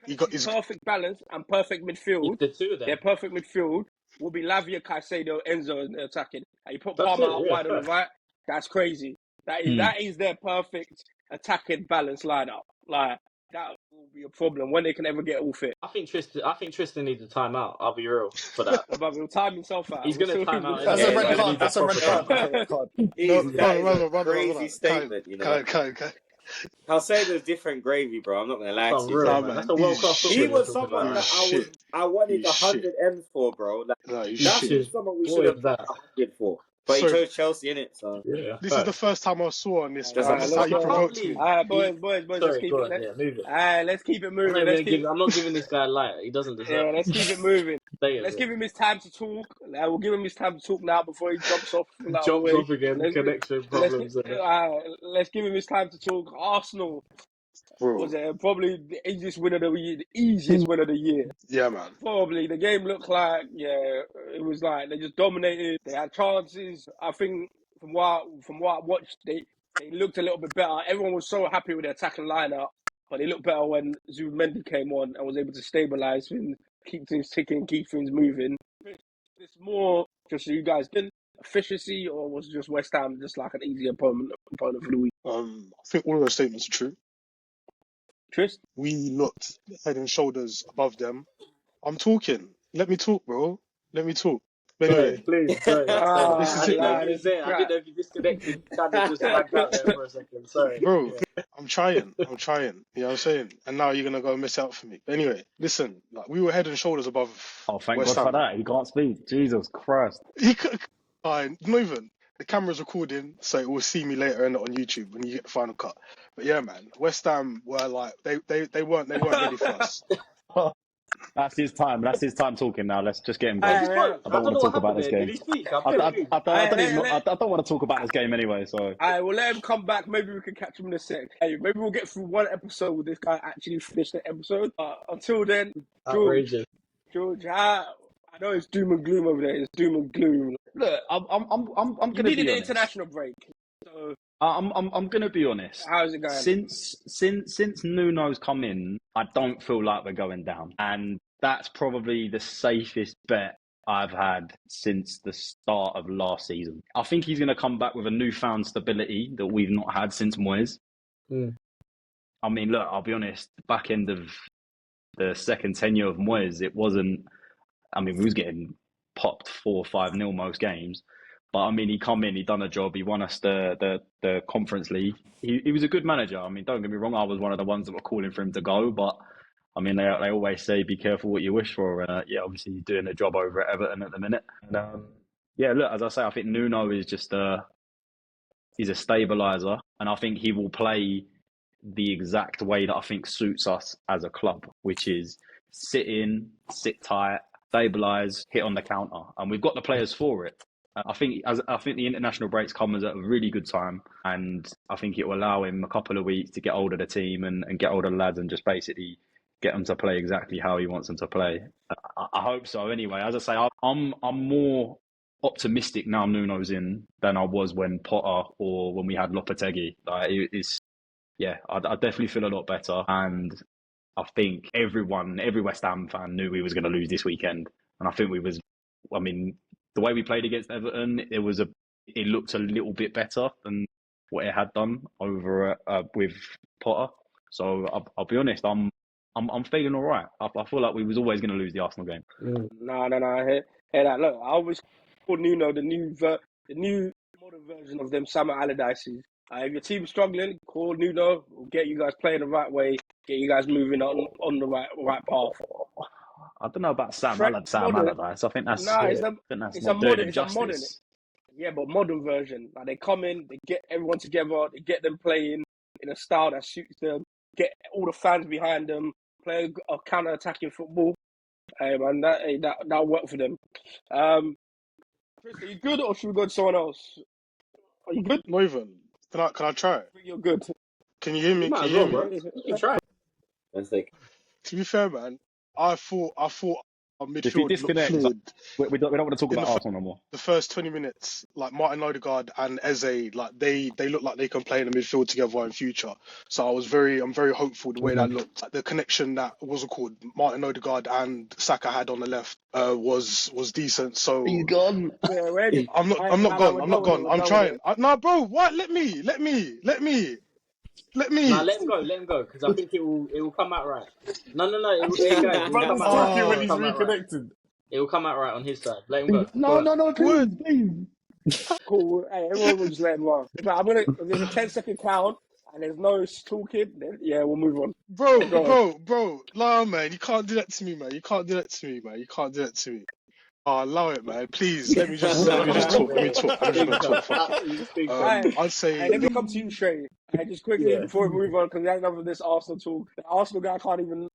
He got his perfect balance and perfect midfield. It's the two of them. Their perfect midfield will be Lavia, Caicedo, Enzo in the attacking. And you put That's Palmer it, out yeah, wide on the fair. right. That's crazy. That is their perfect attacking balance lineup. Like that will be a problem when they can ever get all fit. I think Tristan needs a timeout. I'll be real for that. But he'll time himself out. He's gonna time out That's anyway. a Yeah, He's red gonna that- card. need a That's a red proper card. timeout. That's a red card. no, That is a brother. crazy statement, you know. Caicedo's different gravy, bro. I'm not gonna lie That's to you. unreal, Nah, man. man, That's a world class he's He footballer was talking someone about. shit. I wanted He's shit. 100 M's for, bro. Like, No, he's that's shit. someone we What should have is paid that? 100 for. But he So chose Chelsea, innit? So Yeah, this is the first time I saw on this, That's man. Alright, This is let's how you go. provoked me. Alright, He- boys, let's Sorry, keep go it. on. Yeah, move it. Let's keep it I'm moving. not giving this guy a light. He doesn't deserve Let's keep it moving. it. Let's give him his time to talk. We'll give him his time to talk now before he jumps off like, Jumps away. off again. Connection problems. Let's give him his time to talk. Arsenal Bro. was probably the easiest win of the year, the easiest win of the year. Yeah, man. Probably the game looked like it was like they just dominated. They had chances. I think from what I watched, they looked a little bit better. Everyone was so happy with their attacking lineup, but they looked better when Zubimendi came on and was able to stabilise and keep things ticking, keep things moving. It's more just you guys didn't efficiency, or was just West Ham just like an easy opponent for the week? I think all of those statements are true. Trist? We looked head and shoulders above them. I'm talking. Let me talk, bro. Let me talk. But anyway, Please, sorry. This is I it, didn't know man. if you was there. I didn't know if you disconnected. You kind of just lagged out there for a second. Sorry. Bro, Yeah. I'm trying. You know what I'm saying? And now you're going to go miss out for me. But anyway, listen, like, we were head and shoulders above Oh, thank West God Ham. for that. He can't speak. Jesus Christ. He could, fine. Not even. The camera's recording, so it will see me later on YouTube when you get the final cut. But yeah, man, West Ham were like they weren't ready for us. That's his time. That's his time talking now. Let's just get him Hey, going. this bloke, I I don't don't want know to what talk about happened this there. game. Did he speak? I'm I confused. don't want to talk about this game anyway. So We'll let him come back. Maybe we can catch him in a sec. Hey, maybe we'll get through one episode with this guy actually finish the episode. Until then, Outrageous. George, I know it's doom and gloom over there. It's doom and gloom. look, I'm You gonna needed be the honest. international break. So I'm gonna be honest. how's it going? Since Nuno's come in, I don't feel like we're going down, and that's probably the safest bet I've had since the start of last season. I think he's gonna come back with a newfound stability that we've not had since Moyes. Mm. I mean, look, I'll be honest. Back end of the second tenure of Moyes, it wasn't. I mean, we was getting popped 4-5-0 most games. But I mean, he come in, he done a job, he won us the Conference League. He was a good manager. I mean, don't get me wrong, I was one of the ones that were calling for him to go. But I mean, they always say, be careful what you wish for. Yeah, obviously he's doing a job over at Everton at the minute. And, yeah, look, as I say, I think Nuno is just he's a stabiliser, and I think he will play the exact way that I think suits us as a club, which is sit in, sit tight, stabilise, hit on the counter, and we've got the players for it. I think the international breaks come at a really good time, and I think it will allow him a couple of weeks to get hold of the team and get hold of the lads and just basically get them to play exactly how he wants them to play. I hope so. Anyway, as I say, I'm more optimistic now Nuno's in than I was when Potter or when we had Lopetegui. Like I definitely feel a lot better, and I think every West Ham fan knew we was going to lose this weekend, and I think the way we played against Everton, it looked a little bit better than what it had done over with Potter. So I'll be honest, I'm feeling all right. I feel like we was always going to lose the Arsenal game. No. I hear that. Look, I always call Nuno the new modern version of them Summer Allardyces. If your team's struggling, call Nuno. We'll get you guys playing the right way. Get you guys moving on the right path. I don't know about Sam Fred modern. Allardyce. I think that's Nah, it's it's a not doing modern. him It's a modern. justice. Yeah, but modern version. Like they come in, they get everyone together, they get them playing in a style that suits them, get all the fans behind them, play a counter-attacking football, and that worked for them. Chris, are you good, or should we go to someone else? Are you good? Not even. Can I try? You're good. Can you hear me? You might Can as you well, hear me? bro. You can try. That's like To be fair, man, I thought Our If you midfield looked disconnect, fluid. we don't want to talk In about the Arsenal no more. the first 20 minutes, like Martin Odegaard and Eze, like they look like they can play in the midfield together in future. So I'm very hopeful the way that looked. Like the connection that was called Martin Odegaard and Saka had on the left was decent. So He's gone. Yeah, ready. I'm not We're gone. I'm done not with it. gone. We're I'm done with trying. it. Nah, bro, what? Let me. Nah, let him go, because I think it will come out right. No, hey guys, it will Brother's come out right. talking It when will he's come out right. reconnected. It will come out right on his side. Let him go. No, Go on. no, no, please, please. Cool. Hey, everyone will just let him run. If there's a 10-second count and there's no talking, then yeah, we'll move on. Bro. Nah, man, you can't do that to me, man. You can't do that to me. Oh, allow it, man. Please, let me just talk. I'm just gonna talk. Fuck it. You stink. I'd say Hey, let me come to you, Shay. Hey, just quickly before we move on, because we had enough of this Arsenal talk. The Arsenal guy can't even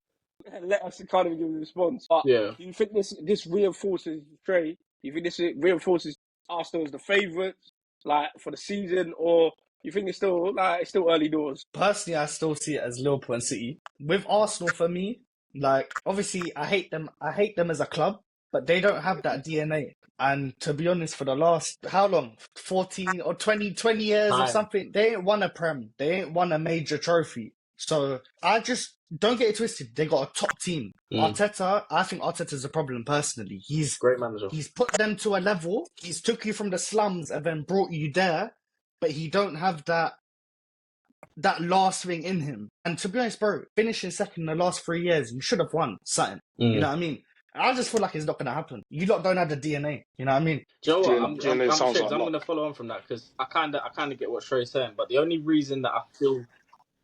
give a response. But Yeah. do you think this reinforces Shay? Do you think this reinforces Arsenal as the favourites, like for the season, or you think it's still early doors? Personally, I still see it as Liverpool and City. With Arsenal, for me, like obviously, I hate them. I hate them as a club, but they don't have that DNA. And to be honest, for the last how long, 14 or 20 years or Time. something, they ain't won a prem. They ain't won a major trophy. So I just don't get it twisted. They got a top team. Arteta, I think Arteta's a problem personally. Great manager. He's put them to a level. He's took you from the slums and then brought you there, but he don't have that last thing in him. And to be honest, bro, finishing second in the last 3 years, you should have won something. You know what I mean? I just feel like it's not going to happen. You lot don't have the DNA. You know what I mean? Do you know what? I'm sounds Sheds, like I'm luck. going to follow on from that, because I kind of get what Shrey's saying. But the only reason that I feel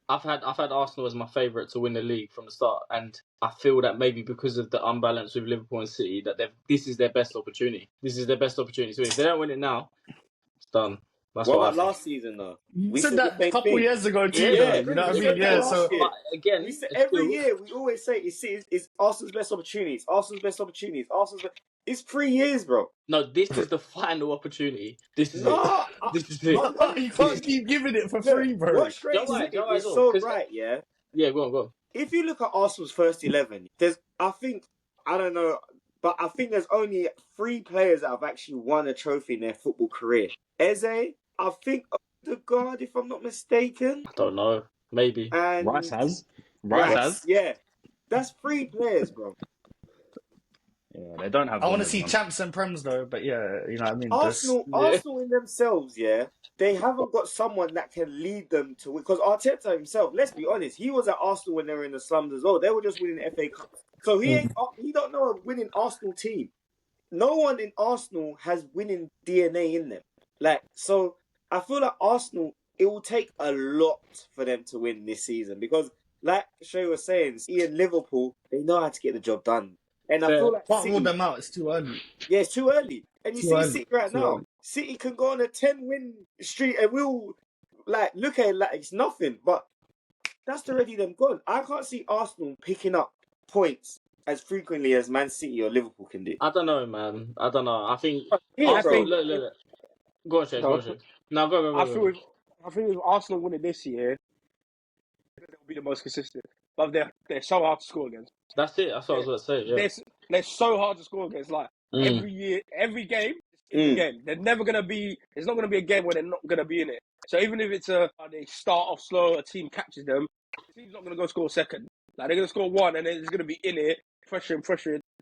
I've had Arsenal as my favourite to win the league from the start, and I feel that maybe because of the unbalance with Liverpool and City, that this is their best opportunity. This is their best opportunity to win. If they don't win it now, it's done. That's What what I about think. last season though? You We said said that the a same couple thing. years ago too, Yeah, though. You know what I we mean? said Yeah, that last so year. But again, We said it's every still, year we always say it's Arsenal's best opportunities. Arsenal's best opportunities. It's 3 years, bro. no, this is the final opportunity. This is it. No, This is it. you can't keep giving it for Look, free, bro. what Shrey You're said right, is as well, so 'cause- right. Yeah. Yeah, go on. If you look at Arsenal's first 11, I don't know, but I think there's only 3 players that have actually won a trophy in their football career. Eze, I think Odegaard, if I'm not mistaken, I don't know. Maybe. and Rice has. yeah, that's 3 players, bro. Yeah, they don't have. I want to winners, see man. champs and prems though, but yeah, you know what I mean. Arsenal in themselves, yeah, they haven't got someone that can lead them to win. Because Arteta himself, let's be honest, he was at Arsenal when they were in the slums as well. They were just winning FA Cup, so he don't know a winning Arsenal team. No one in Arsenal has winning DNA in them. So I feel like Arsenal, it will take a lot for them to win this season because, like Shay was saying, Ian Liverpool, they know how to get the job done. And I feel like Can't rule City, them out. It's too early. yeah, it's too early. And you Too see early. City right Too now. early. City can go on a 10-win streak and we'll look at it like it's nothing. But that's already them gone. I can't see Arsenal picking up points as frequently as Man City or Liverpool can do. I don't know, man. I don't know. I think Yeah, Arsenal. bro. Look. Go on, Shay. Now go. I feel if Arsenal win it this year, they'll be the most consistent. But they're so hard to score against. That's it. That's what I was about to say. Yeah. They're so hard to score against. Like every year, every game is a game. They're never gonna be. It's not gonna be a game where they're not gonna be in it. So even if it's they start off slow, a team catches them, the team's not gonna go score second. Like they're gonna score one, and then it's gonna be in it, pressure.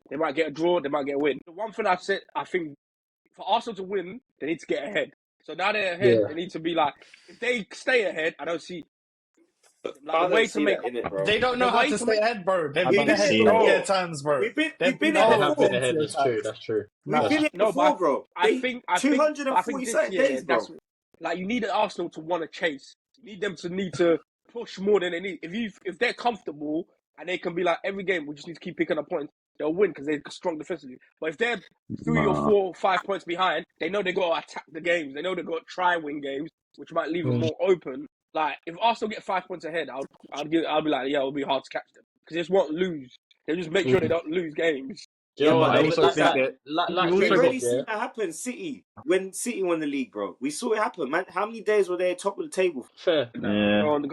They might get a draw, they might get a win. The one thing I think for Arsenal to win, they need to get ahead. So now they're ahead, they need to be like, if they stay ahead, I don't see. I don't see that in it, bro. They don't know how to stay ahead, bro. They've I been don't ahead see plenty it. of times, bro. We've been They've here They have before. been ahead. That's true. We've been here before, bro. I think 240 this year, days, bro. that's like you need Arsenal to want to chase. You need them to need to push more than they need. If they're comfortable and they can be like every game, we just need to keep picking up points. They'll win because they're strong defensively. But if they're 3 or 4 or 5 points behind, they know they got to attack the games. They know they got to try win games, which might leave them more open. Like if Arsenal get 5 points ahead, I'll be like, yeah, it'll be hard to catch them because they just won't lose. They just make sure they don't lose games. Do you know but what? I also think that Like We've Shay already said, seen that happen. City, when City won the league, bro. We saw it happen, man. How many days were they top of the table? fair. Yeah. Go on,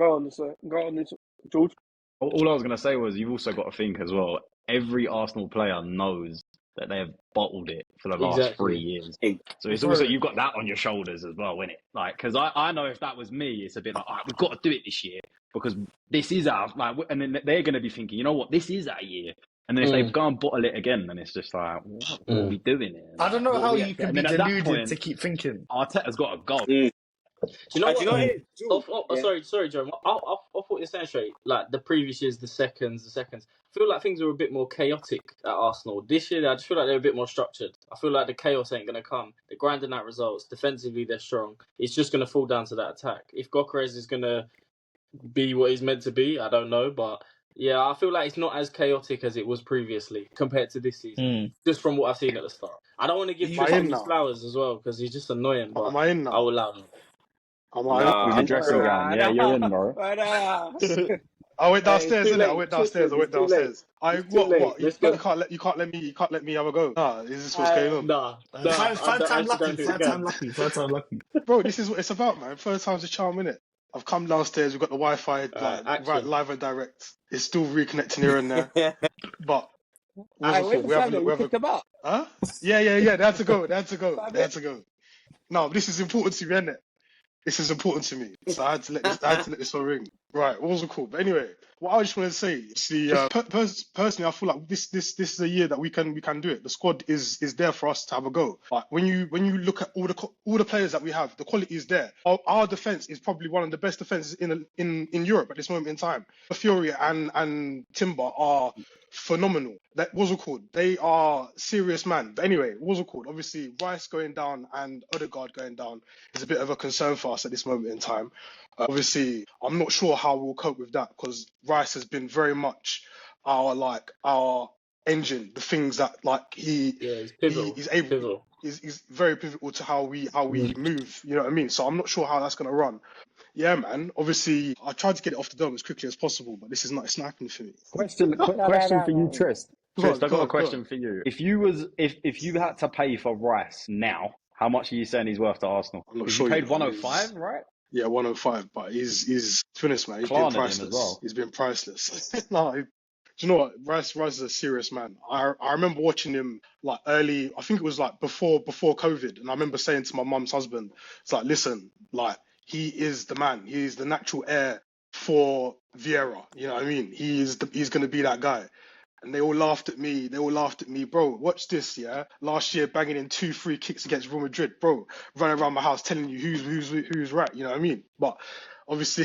George. All I was going to say was you've also got to think as well, every Arsenal player knows that they have bottled it for the last 3 Exactly. years. Hey, So it's also, you've got that on your shoulders as well, isn't it? Like, because I know if that was me, it's a bit like, all right, we've got to do it this year because this is our, like, and then they're going to be thinking, you know what, this is our year. And then if they go and bottle it again, then it's just like, what are we doing here? I don't know What are how we you can and be then at that deluded point, to keep thinking. Arteta's got to go. mm. Do you know Do what? you know what it is? George? Yeah. Sorry, Jerome. I'll put you're saying straight. Like the previous years, the seconds. I feel like things were a bit more chaotic at Arsenal. This year, I just feel like they're a bit more structured. I feel like the chaos ain't going to come. They're grinding out results. Defensively, they're strong. It's just going to fall down to that attack. If Gyökeres is going to be what he's meant to be, I don't know. But yeah, I feel like it's not as chaotic as it was previously compared to this season. Just from what I've seen at the start. I don't want to give Am I in Tristan his now? flowers as well because he's just annoying. But Am I in now? I will allow him. Am I in? With your dressing gown. Yeah, you're in, bro. I went downstairs, Hey, it's too innit? I late. went downstairs. I Tristan, went it's too late. downstairs. It's too late. What? You Let's go. can't let me have a go. Nah, is this what's going on? Nah, Third time lucky, don't think third time lucky. Bro, this is what it's about, man. First time's a charm, innit? I've come downstairs. We've got the Wi-Fi right live and direct. It's still reconnecting here and there, but Wait, we have you kicked them out. huh? Yeah. They had to go. They had to go. No, but this is important to me, innit? This is important to me, so I had to let this one ring. Right, what was it called? But anyway, what I just want to say, see, personally, I feel like this is a year that we can do it. The squad is there for us to have a go. Like when you look at all the players that we have, the quality is there. Our defense is probably one of the best defenses in Europe at this moment in time. Fury and Timber are phenomenal. That was called. They are serious man. But anyway, was called. Obviously, Rice going down and Odegaard going down is a bit of a concern for us at this moment in time. Obviously, I'm not sure how we'll cope with that because Rice has been very much our engine. The things that he's pivotal. He's very pivotal to how we move. You know what I mean? So I'm not sure how that's gonna run. Yeah, man. Obviously, I tried to get it off the dome as quickly as possible, but this is not happening for me. Question for you, Trist. Trist, I've got a question for you. If you had to pay for Rice now, how much are you saying he's worth to Arsenal? I'm not Because sure. you paid 105, right? Yeah, 105. But he's to be honest, man, he's been priceless. As well. He's been priceless. No, do you know what? Rice is a serious man. I remember watching him like early. I think it was like before COVID, and I remember saying to my mum's husband, "It's like, listen, like." He is the man. He is the natural heir for Vieira. You know what I mean? He's going to be that guy. And they all laughed at me. Bro, watch this, yeah? Last year, banging in 2 free kicks against Real Madrid. Bro, running around my house telling you who's right. You know what I mean? But obviously...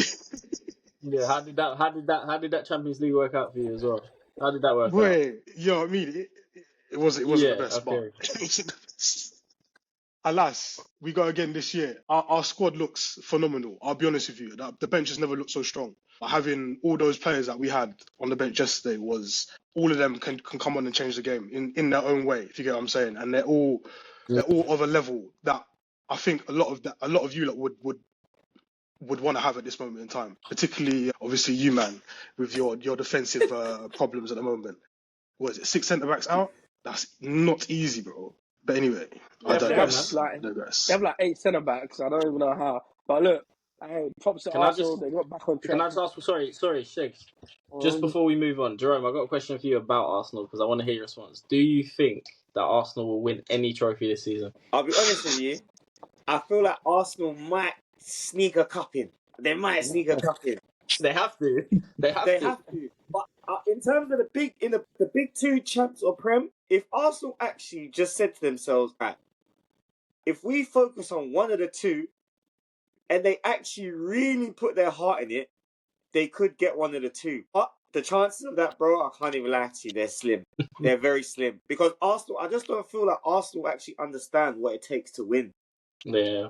Yeah, how did that Champions League work out for you as well? How did that work out? You know what I mean? It wasn't the best, okay. but it wasn't the best. Alas, we go again this year. Our squad looks phenomenal. I'll be honest with you. The bench has never looked so strong. Having all those players that we had on the bench yesterday was all of them can come on and change the game in their own way, if you get what I'm saying. And they're all of a level that I think a lot of you lot would want to have at this moment in time. Particularly, obviously, you man with your defensive problems at the moment. What is it? 6 centre backs out? That's not easy, bro. But anyway, I digress. They have like 8 centre backs. I don't even know how. But look, props to Arsenal. They got back on track. Can I just ask? Sorry, Shiggs. Just before we move on, Jerome, I got a question for you about Arsenal because I want to hear your response. Do you think that Arsenal will win any trophy this season? I'll be honest with you. I feel like Arsenal might sneak a cup in. They might sneak a cup in. They have to. They have to. But in terms of the big 2 champs or Prem, if Arsenal actually just said to themselves, right, if we focus on one of the 2 and they actually really put their heart in it, they could get one of the 2. But the chances of that, bro, I can't even lie to you, they're slim. They're very slim. Because Arsenal, I just don't feel like Arsenal actually understand what it takes to win. Yeah.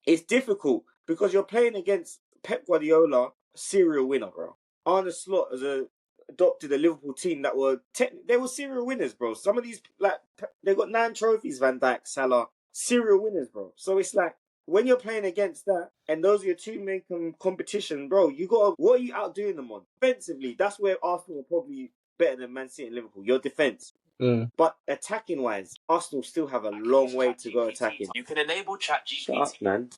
It's difficult because you're playing against Pep Guardiola, serial winner, bro. Arne Slot adopted a Liverpool team that they were serial winners, bro. Some of these, they got 9 trophies, Van Dijk, Salah, serial winners, bro. So it's like, when you're playing against that, and those are your 2 main competition, bro, what are you outdoing them on? Defensively, that's where Arsenal are probably better than Man City and Liverpool, your defence. But attacking-wise, Arsenal still have a long way to go attacking. You can enable ChatGPT. Shut up, man.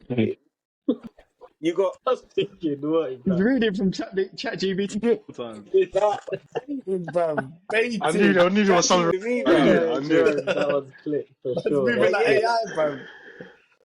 You got I was thinking, what is He's that? reading from ChatGPT all the time. that. Bam, I baiting. knew there was something. To me, I knew bro. it. I knew it. That one's clicked for That's sure. moving But like yeah, AI, bam.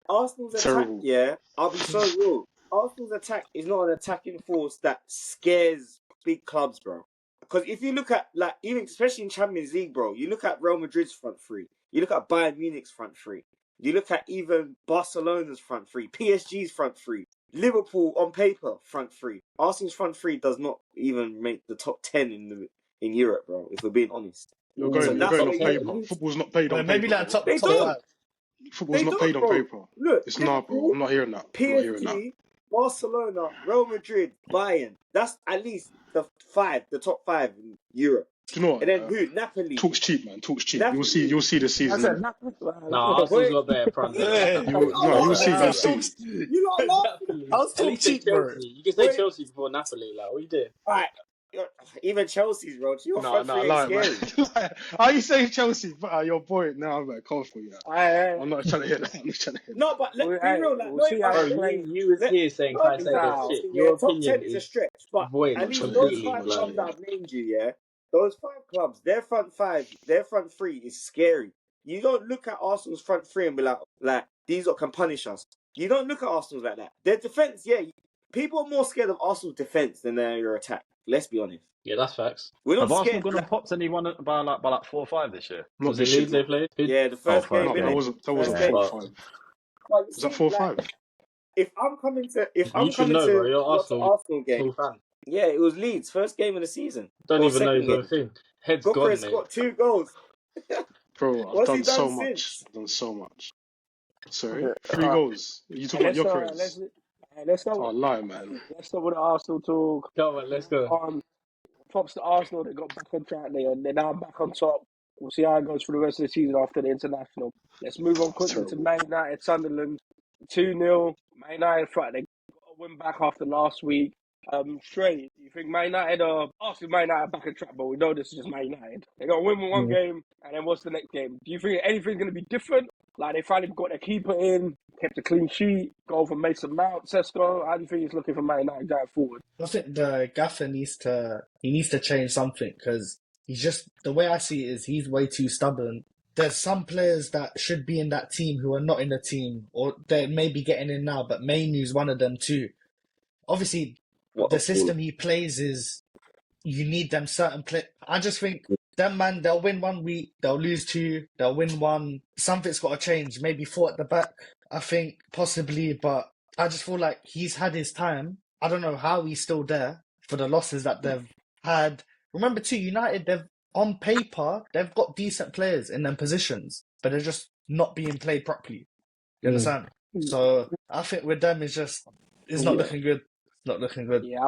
Arsenal's attack, Terrible. yeah, I'll be so real. Arsenal's attack is not an attacking force that scares big clubs, bro. Because if you look at, like, even especially in Champions League, bro, you look at Real Madrid's front three, you look at Bayern Munich's front three, you look at even Barcelona's front three, PSG's front three, Liverpool on paper front three. Arsenal's front three does not even make the top 10 in Europe, bro. If we're being honest. You're So going that's off where you. paper. Football's not paid on Maybe paper, like bro. top They top don't. five. Football's They not paid don't, on bro. paper. Look, It's not, bro. I'm not hearing that. I'm not hearing that. PSG, Barcelona, Real Madrid, Bayern. That's at least the top five in Europe. Do you know what? And then who? Napoli. Talk's cheap, man. Talk's cheap. Napoli. You'll see this I season. said nothing. Nah, Arsenal's got better front than that. You'll see. How's You'll see. talk- You lot laughing. Napoli. How's At talk least say cheap, bro? Chelsea. You can say Wait. Chelsea before Napoli. Like, what you doing? Alright. Even Chelsea's, bro. Your front three ain't lie, man. scary. How you saying Chelsea? Your boy. No, I'm like, come for you. I'm not trying to hear that. I'm not trying to hear that. No, but let's be real. Like, we'll see how Bro, it plays. you was here saying no, Caicedo Exactly. shit. yeah, Your top 10 opinion is a is stretch. But void at least completely. those five Like, clubs that I've named you, yeah, those five clubs, their front three is scary. You don't look at Arsenal's front three and be like these lot can punish us. You don't look at Arsenal's like that. Their defense, yeah, people are more scared of Arsenal's defense than their attack. Let's be honest. yeah, that's facts. We're not Have Arsenal scared. gone and popped anyone by like 4 or 5 this year? Not Was it this year, Leeds they no. played? Yeah, the first Oh, game. fuck, No, yeah. that wasn't First 4 or game. 5. But you Was that see, 4 or like, 5? if I'm coming to You should know, bro. You're watch the Arsenal Arsenal game, fan. yeah, it was Leeds first game of the season. Don't Or even know his second own game. thing. Head's Booker gone, has mate. got 2 goals. Bro, I've What's he done done so since? much. I've done so much. Sorry? Okay, 3 goals. You talking about Gyökeres? Let's Oh, start. lie, man. Let's start with the Arsenal talk. Come on, let's go. Props to Arsenal. They got back on track there, and they're now back on top. We'll see how it goes for the rest of the season after the international. Let's move on quickly to Terrible. Man United, Sunderland. 2-0. Man United they got a win back after last week. Straight, do you think Man United are Arsenal? Man United back on track, but we know this is just Man United. They got to win one game, and then what's the next game? Do you think anything's going to be different? Like they finally got their keeper in, kept a clean sheet, goal from Mason Mount, Sesko. How do you think it's looking for Man United going forward? I think the gaffer needs to change something because he's just the way I see it is he's way too stubborn. There's some players that should be in that team who are not in the team, or they may be getting in now, but Mainu's one of them too. Obviously, the system he plays is you need them certain play. I just think them man, they'll win 1 week, they'll lose 2, they'll win 1. Something's got to change. Maybe 4 at the back, I think possibly, but I just feel like he's had his time. I don't know how he's still there for the losses that they've had. Remember too, United, on paper, they've got decent players in them positions, but they're just not being played properly. You understand? So I think with them, it's not looking good. It's not looking good. Yeah,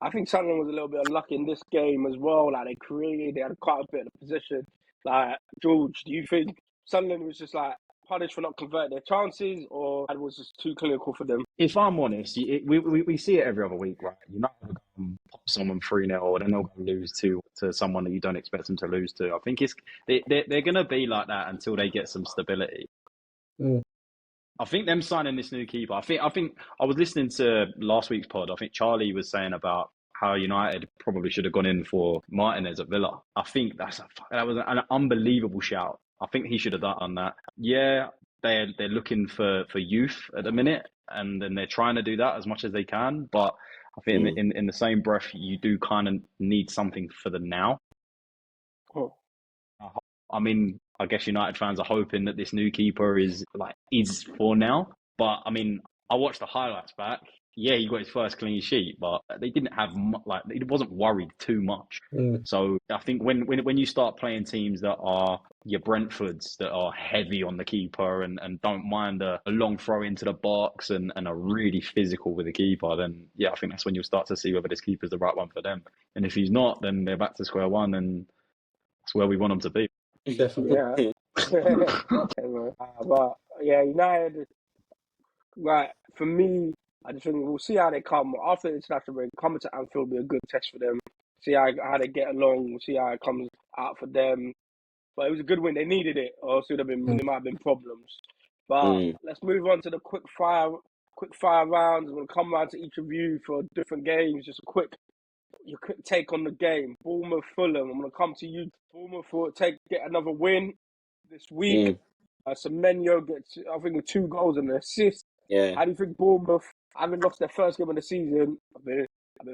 I think Sunderland was a little bit unlucky in this game as well. Like they had quite a bit of position. Like George, do you think Sunderland was just like punished for not converting their chances, or it was just too clinical for them? If I'm honest, we see it every other week, right? United pop someone 3-0, then they'll go lose to someone that you don't expect them to lose to. I think they're going to be like that until they get some stability. I think them signing this new keeper. I think I was listening to last week's pod. I think Charlie was saying about how United probably should have gone in for Martinez at Villa. I think that was an unbelievable shout. I think he should have done that. Yeah, they're looking for youth at the minute, and then they're trying to do that as much as they can. But I think in the same breath, you do kind of need something for the now. I mean, I guess United fans are hoping that this new keeper is for now. But I mean, I watched the highlights back. Yeah, he got his first clean sheet, but they didn't have it wasn't worried too much. So I think when you start playing teams that are your Brentfords that are heavy on the keeper and don't mind a long throw into the box and are really physical with the keeper, then yeah, I think that's when you'll start to see whether this keeper's the right one for them. And if he's not, then they're back to square one, and that's where we want them to be. Definitely. But yeah, United. Right, for me, I just think we'll see how they come after the international break. Coming to Anfield will be a good test for them. See how they get along. We'll see how it comes out for them. But it was a good win. They needed it, or else there might have been problems. But let's move on to the quick quick fire rounds. I'm going to come round to each of you for different games. Just your quick take on the game. Bournemouth, Fulham. I'm going to come to you. Bournemouth will get another win this week. Semenyo gets, I think, with 2 goals and an assist. Yeah. How do you think Bournemouth, having lost their first game of the season, I've been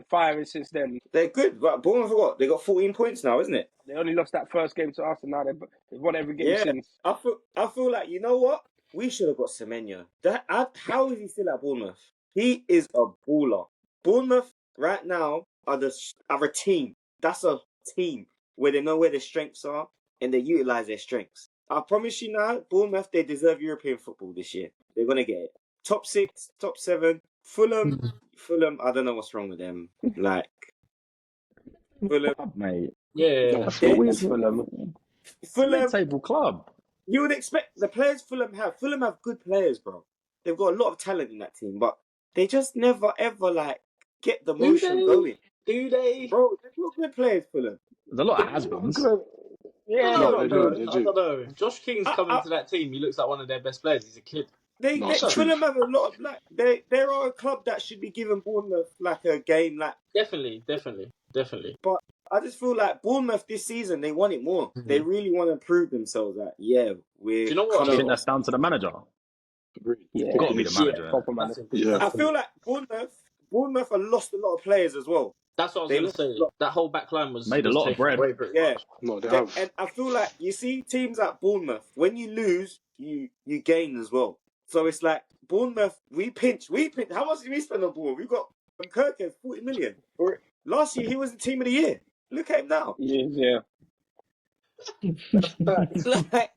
firing since then. They're good, but Bournemouth what? They got 14 points now, isn't it? They only lost that first game to us, and now they've won every game since. I feel like, you know what? We should have got Semenyo. How is he still at Bournemouth? He is a baller. Bournemouth right now are a team. That's a team where they know where their strengths are and they utilize their strengths. I promise you now, Bournemouth, they deserve European football this year. They're gonna get it. Top 6, top 7. Fulham, I don't know what's wrong with them. Like Fulham, Mate. Yeah. Fulham. Mid-table club. You would expect the players Fulham have good players, bro. They've got a lot of talent in that team, but they just never ever like get the motion going. Do they? Bro, they've got good players, Fulham. There's a lot of has-beens. Yeah, No, they do. I don't know. Josh King's coming to that team. He looks like one of their best players. He's a kid. Fulham have a lot of like they are a club that should be giving Bournemouth like a game like Definitely. But I just feel like Bournemouth this season they want it more. Mm-hmm. They really want to prove themselves that we're. Do you know what? I think that's down to the manager. Yeah, Got to be the manager. proper manager. Yeah. I feel like Bournemouth have lost a lot of players as well. That's what I was going to say. That whole back line was Made a lot of bread. Yeah. No, they have. And I feel like you see teams like Bournemouth, when you lose, you gain as well. So it's like Bournemouth, we pinch. How much did we spend on Bournemouth? We got Kirk has 40 million. Last year he was the team of the year. Look at him now. Yeah. It's like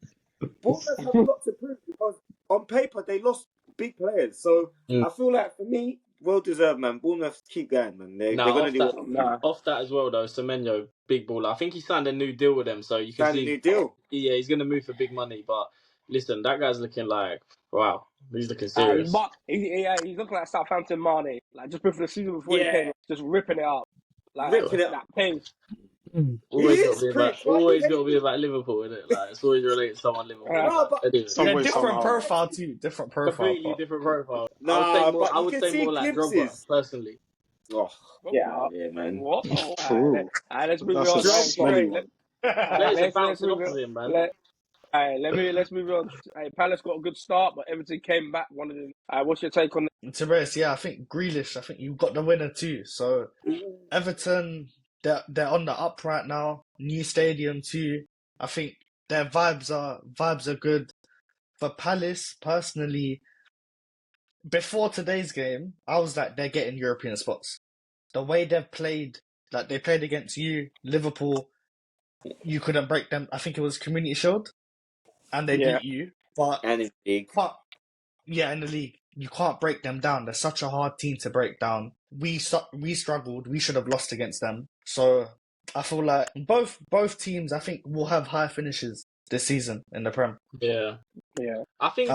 Bournemouth have a lot to prove because on paper they lost big players. So I feel like for me, well deserved, man. Bournemouth keep going, man. They're gonna do it. Off that as well, though. Semenyo, big baller. I think he signed a new deal with them, so you can see. A new deal. Yeah, he's gonna move for big money. But listen, that guy's looking like wow. He's looking serious. He's looking like Southampton Mane. Like just before the season before he came, just ripping it up. Ripping it that pace. Always got to be about Liverpool, isn't it? Like it's always related to someone Liverpool. No, but anyway. Different profile too. Different profile. Completely different profile. No, I would say more like Drogba, personally. Oh, yeah, man. What? True. Let's move That's on. a smelly one. Players are bouncing off of him, man. Let's move on. Palace got a good start, but Everton came back. What's your take on that? Therese, I think Grealish. I think you got the winner too. So Everton, they're on the up right now. New stadium too. I think their vibes are good. For Palace, personally, before today's game, I was like, they're getting European spots. The way they've played, like they played against you, Liverpool, you couldn't break them. I think it was Community Shield, and they beat you. And in the league. In the league, you can't break them down. They're such a hard team to break down. We struggled. We should have lost against them. So I feel like both teams, I think, will have high finishes this season in the Prem. Yeah. I think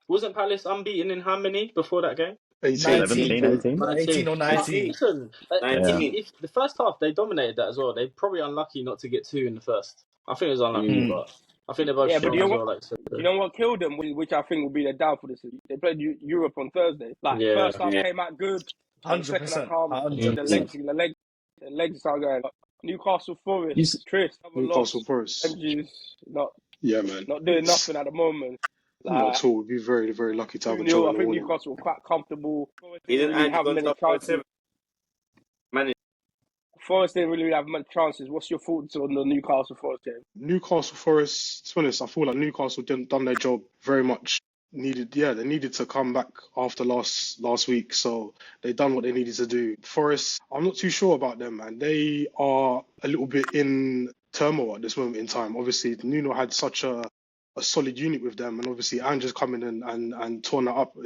wasn't Palace unbeaten in how many before that game? 18 or 19. Listen, if the first half they dominated that as well. They're probably unlucky not to get 2 in the first. I think it was unlucky, but I think they're both strong as well. You know what killed them, which I think will be their downfall this season? They played Europe on Thursday. First half came out good. 100%. The legs start going. Newcastle Forest, Newcastle Forest. Not man. Not doing nothing at the moment. Not at all. We'd be very, very lucky to have a draw. I think Newcastle were quite comfortable. He didn't have many chances. Forest didn't really have much chances. What's your thoughts on the Newcastle Forest game? Newcastle Forest, to be honest, I feel like Newcastle didn't done their job very much. They needed to come back after last week, so they done what they needed to do. Forest, I'm not too sure about them, man. They are a little bit in turmoil at this moment in time. Obviously, Nuno had such a solid unit with them, and obviously Ange's come in and torn that up.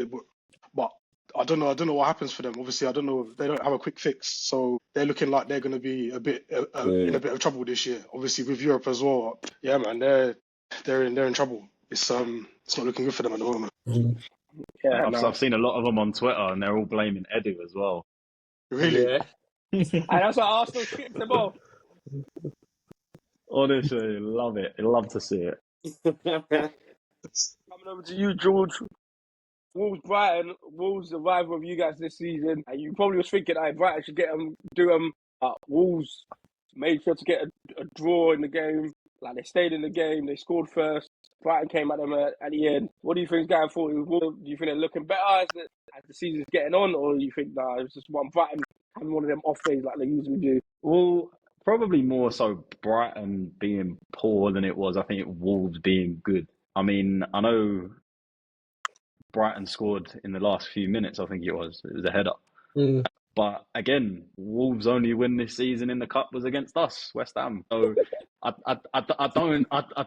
But I don't know what happens for them. Obviously, I don't know. They don't have a quick fix, so they're looking like they're going to be in a bit of trouble this year. Obviously, with Europe as well. Yeah, man, they're in trouble. It's not looking good for them at the moment. I've seen a lot of them on Twitter, and they're all blaming Edu as well. Really? Yeah. And that's why Arsenal skipped them off. Honestly, love it. I love to see it. Coming over to you, George. Wolves, Brighton, Wolves, the rival of you guys this season, and you probably was thinking, Brighton should do them. Wolves made sure to get a draw in the game. Like, they stayed in the game, they scored first. Brighton came at them at the end. What do you think is going forward? Do you think they're looking better as the season's getting on, or do you think it's just one Brighton having one of them off days like they usually do? Well, probably more so Brighton being poor than it was, I think, Wolves being good. I mean, I know Brighton scored in the last few minutes, I think it was. It was a header. Mm. But again, Wolves' only win this season in the cup was against us, West Ham. So I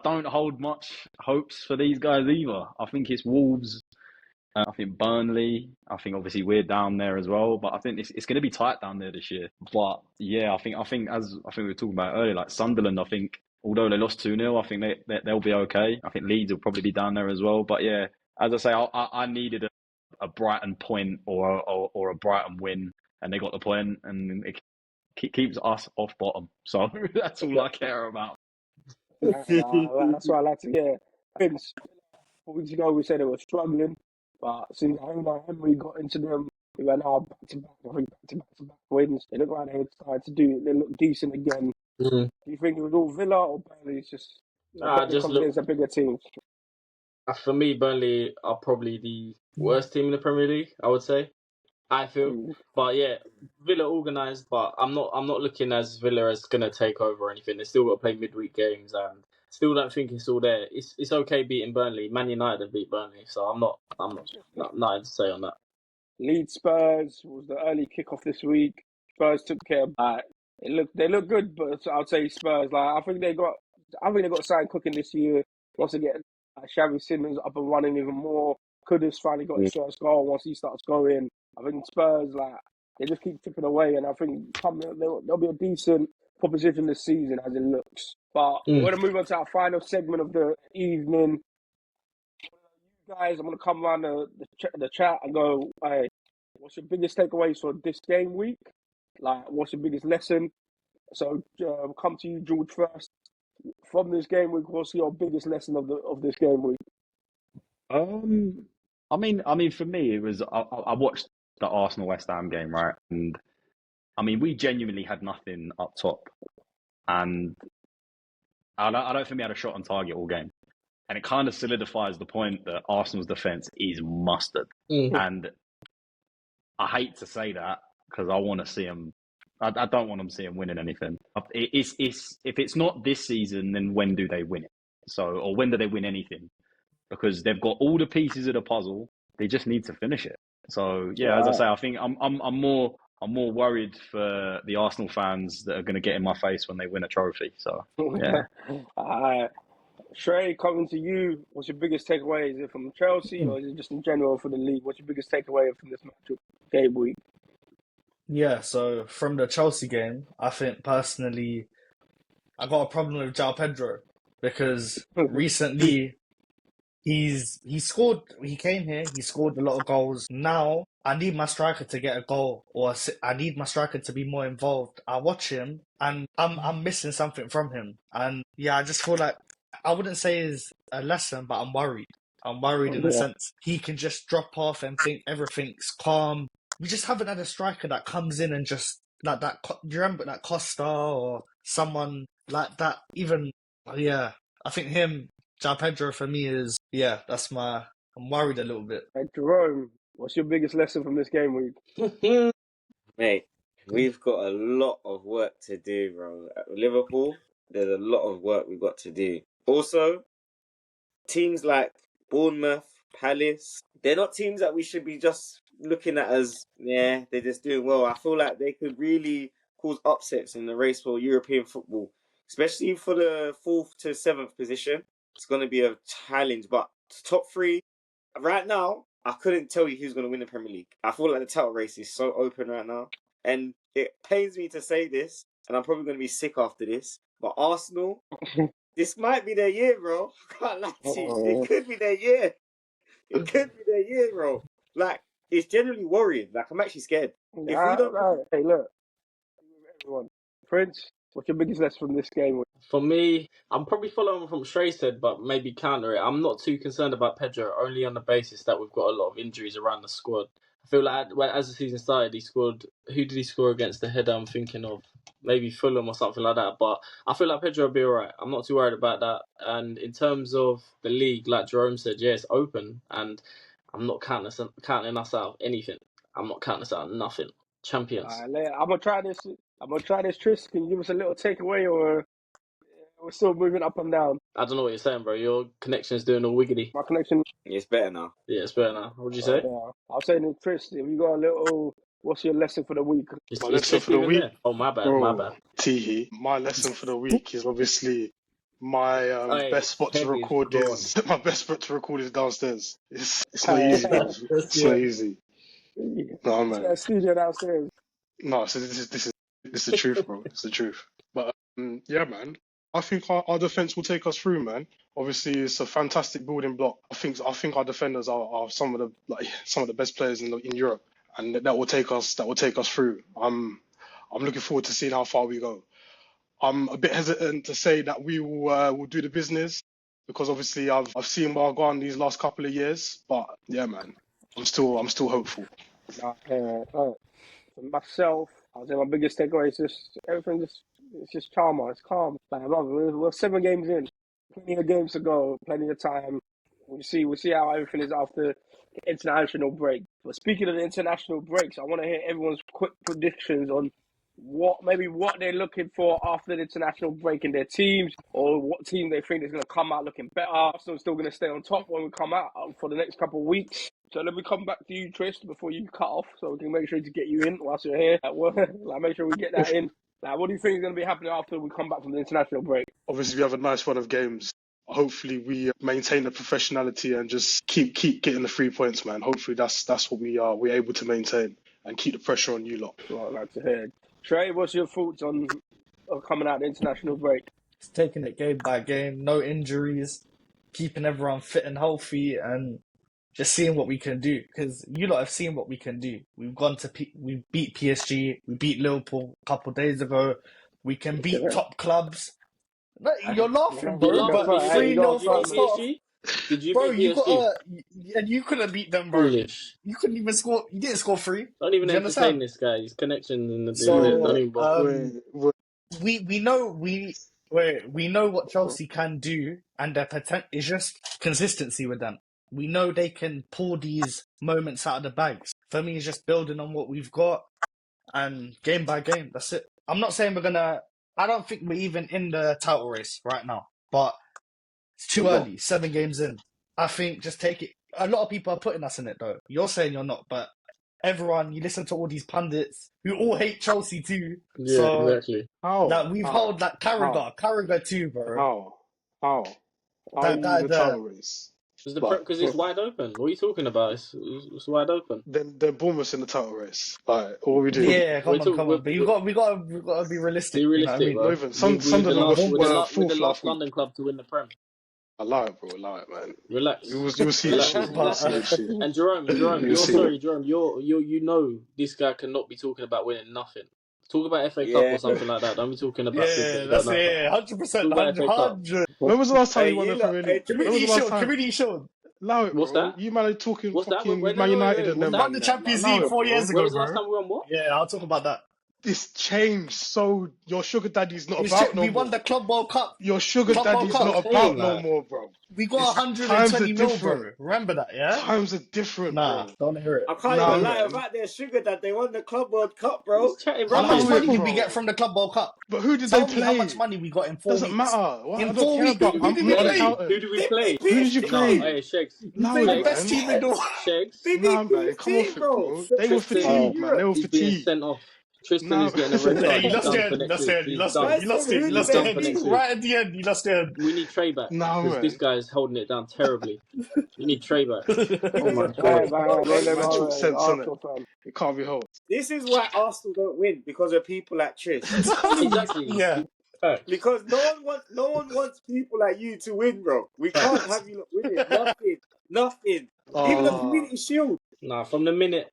don't hold much hopes for these guys either. I think it's Wolves. I think Burnley. I think obviously we're down there as well. But I think it's going to be tight down there this year. But yeah, I think as we were talking about earlier, like Sunderland, I think although they lost 2-0, I think they'll be okay. I think Leeds will probably be down there as well. But yeah, as I say, I needed a Brighton point or a Brighton win. And they got the point, and it keeps us off bottom. So that's all I care about. That's what I like to hear. Vince, 4 weeks ago we said they were struggling, but since Henry got into them, they went out back-to-back wins. They look like they started to do. They look decent again. Mm. Do you think it was all Villa or Burnley? It's just Just look. against a bigger team. For me, Burnley are probably the worst team in the Premier League, I would say. I feel, but yeah, Villa organised, but I'm not looking as Villa as gonna take over or anything. They still got to play midweek games, and still don't think it's all there. It's okay beating Burnley. Man United have beat Burnley, so I'm not nothing to say on that. Leeds Spurs was the early kickoff this week. Spurs took care of that. They look good, but I'd say Spurs. Like, I think they got something cooking this year. Once they get Xavi Simons up and running even more, Kudus finally got his first goal. Once he starts going, I think Spurs, like, they just keep chipping away, and I think they'll be a decent proposition this season as it looks. But we're going to move on to our final segment of the evening. You guys, I'm going to come around the chat and go, hey, what's your biggest takeaways for this game week? Like, what's your biggest lesson? So, we'll come to you, George, first. From this game week, what's your biggest lesson of this game week? I mean, for me, it was I watched the Arsenal West Ham game, right? And I mean, we genuinely had nothing up top, and I don't think we had a shot on target all game. And it kind of solidifies the point that Arsenal's defense is mustard. And I hate to say that because I want to see them. I don't want them to see them winning anything. If it's not this season, then when do they win it? Or when do they win anything? Because they've got all the pieces of the puzzle. They just need to finish it. So yeah, as I say, I think I'm more worried for the Arsenal fans that are going to get in my face when they win a trophy. So yeah. Shrey, coming to you, what's your biggest takeaway? Is it from Chelsea or is it just in general for the league? What's your biggest takeaway from this match game week? Yeah, so from the Chelsea game, I think personally, I got a problem with João Pedro because recently he came here, he scored a lot of goals. Now I need my striker to get a goal, or I need my striker to be more involved. I watch him and I'm missing something from him. And yeah, I just feel like, I wouldn't say it's a lesson, but I'm worried. I'm worried in the sense he can just drop off and think everything's calm. We just haven't had a striker that comes in and just like that. Do you remember that Costa or someone like that? Even I think him, João Pedro for me is I'm worried a little bit. Hey, Jerome, what's your biggest lesson from this game week? Mate, we've got a lot of work to do, bro. At Liverpool, there's a lot of work we've got to do. Also, teams like Bournemouth, Palace, they're not teams that we should be just looking at as, they're just doing well. I feel like they could really cause upsets in the race for European football, especially for the 4th to 7th position. It's going to be a challenge, but top 3, right now, I couldn't tell you who's going to win the Premier League. I feel like the title race is so open right now. And it pains me to say this, and I'm probably going to be sick after this, but Arsenal, this might be their year, bro. I can't lie to you. It could be their year. It could be their year, bro. Like, it's generally worrying. Like, I'm actually scared. If we don't... Hey, look. Everyone. Prince, what's your biggest lesson from this game week? For me, I'm probably following from what Shrey said, but maybe counter it. I'm not too concerned about Pedro, only on the basis that we've got a lot of injuries around the squad. I feel like as the season started, he scored. Who did he score against? The header I'm thinking of, maybe Fulham or something like that. But I feel like Pedro will be alright. I'm not too worried about that. And in terms of the league, like Jerome said, yeah, it's open, and I'm not counting us out of anything. I'm not counting us out of nothing. Champions. I'm gonna try this. Tris. Can you give us a little takeaway, or we're still moving up and down? I don't know what you're saying, bro. Your connection's doing all wiggity. My connection. It's better now. Yeah, it's better now. What'd you say? Yeah. I was saying, Tris, have you got a little? What's your lesson for the week? My lesson for the week. There? Oh, my bad. Teehee. My lesson for the week is obviously my best spot to record is my best spot to record is downstairs. It's not easy, bro. It's not easy. No, man. Studio downstairs. No, so this is the truth, bro. It's the truth. But yeah, man. I think our defense will take us through, man. Obviously, it's a fantastic building block. I think our defenders are some of the best players in Europe, and that will take us through. I'm looking forward to seeing how far we go. I'm a bit hesitant to say that we will do the business because obviously I've seen where I've gone these last couple of years, but yeah, man, I'm still hopeful. For myself, I would say my biggest takeaway is just everything. It's just calmer. It's calm. Like, we're 7 games in, plenty of games to go, plenty of time. We'll see how everything is after the international break. But speaking of the international breaks, I want to hear everyone's quick predictions on what they're looking for after the international break in their teams, or what team they think is going to come out looking better. Arsenal's still going to stay on top when we come out for the next couple of weeks. So let me come back to you, Trist, before you cut off, so we can make sure to get you in whilst you're here at work. Make sure we get that in. What do you think is going to be happening after we come back from the international break? Obviously, we have a nice run of games. Hopefully, we maintain the professionality and just keep getting the 3 points, man. Hopefully, that's what we're able to maintain and keep the pressure on you lot. Well, I'd like to hear. Trey, what's your thoughts on coming out the international break? It's taking it game by game, no injuries, keeping everyone fit and healthy, and just seeing what we can do. Because you lot have seen what we can do. We've gone to we beat PSG, we beat Liverpool a couple of days ago. We can beat top clubs. No, you're laughing, bro. But 3-0 first half. Did you bro, beat PSG? and you couldn't beat them, bro. Foolish. You couldn't even score. You didn't score 3. Don't even entertain this guy. His connections in the we know what Chelsea can do, and their potential is just consistency with them. We know they can pull these moments out of the bags. For me, it's just building on what we've got, and game by game. That's it. I'm not saying we're gonna. I don't think we're even in the title race right now, but it's too early. 7 games in. I think just take it. A lot of people are putting us in it, though. You're saying you're not, but everyone, you listen to all these pundits who all hate Chelsea too. Yeah, so, exactly. We've held that Carragher too, bro. How in the title race? Because it's wide open. What are you talking about? It's wide open. Then Bournemouth's in the title race. Like, what are we doing? Yeah, come on. But we got to be realistic. Be realistic, you know what I bro. Sunderland we're the last London club to win the Prem. I lie it, bro. I lie it, man. Relax. You'll see the shit. And Jerome, you know this guy cannot be talking about winning nothing. Talk about FA Cup or something like that. Don't be talking about... Yeah, that's it. 100%. 100. When was the last time you won the Premier League? Community Shield. Allow it, bro. What's that? You man are talking What's fucking that? Man United and them. We won the Champions League 4 years ago, When was the last time we won what? Yeah, I'll talk about that. It's changed, so your sugar daddy's not about no more. We won the Club World Cup. Your sugar daddy's not about no more, bro. We got 120 mil, bro. Remember that, yeah? Times are different, bro. Don't hear it. I can't even lie about their sugar dad. They won the Club World Cup, bro. How much money did we get from the Club World Cup? But who did they play? How much money we got in 4 weeks? Doesn't matter. In 4 weeks, who did we play? Who did we play? Who did you play? Hey, Shegs. No, the best team in the world. Shegs. Nah, man, come off it, bro. They were fatigued, man. They were He's being fatigued. sent off. Tristan is getting a red card. He lost it. Right at the end, he lost it. We need Trey back. Because this guy is holding it down terribly. We need Trey back. Oh my God. It can't be held. This is why Arsenal don't win, because of people like Trish. Exactly. Yeah. Because no one wants people like you to win, bro. We can't have you not winning. Nothing. Even the Community Shield. Nah, from the minute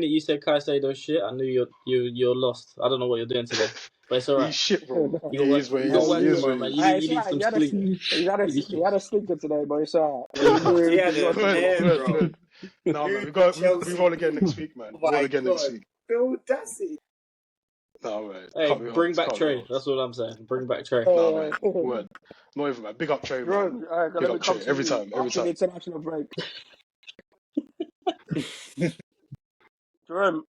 you said Caicedo shit, I knew you're lost. I don't know what you're doing today, but it's alright. He's shit, bro. You He got work. is what he You got is. work He is tomorrow, what man. he You is. need, It's you need alright. some sleep. He had a stinker today, but it's alright. He had a mare, bro. No, man, Dude, we roll again next week, man. Oh Roll again my next God. week. The audacity. No, man. Hey, Can't be bring honest. back Can't be Trey. honest. That's all I'm saying. Bring back Trey. No, man. Word. Not even, man. Big up Trey, man. Jerome, Big let me up come Trey. to Every you time. Every after the time. international break. Jerome,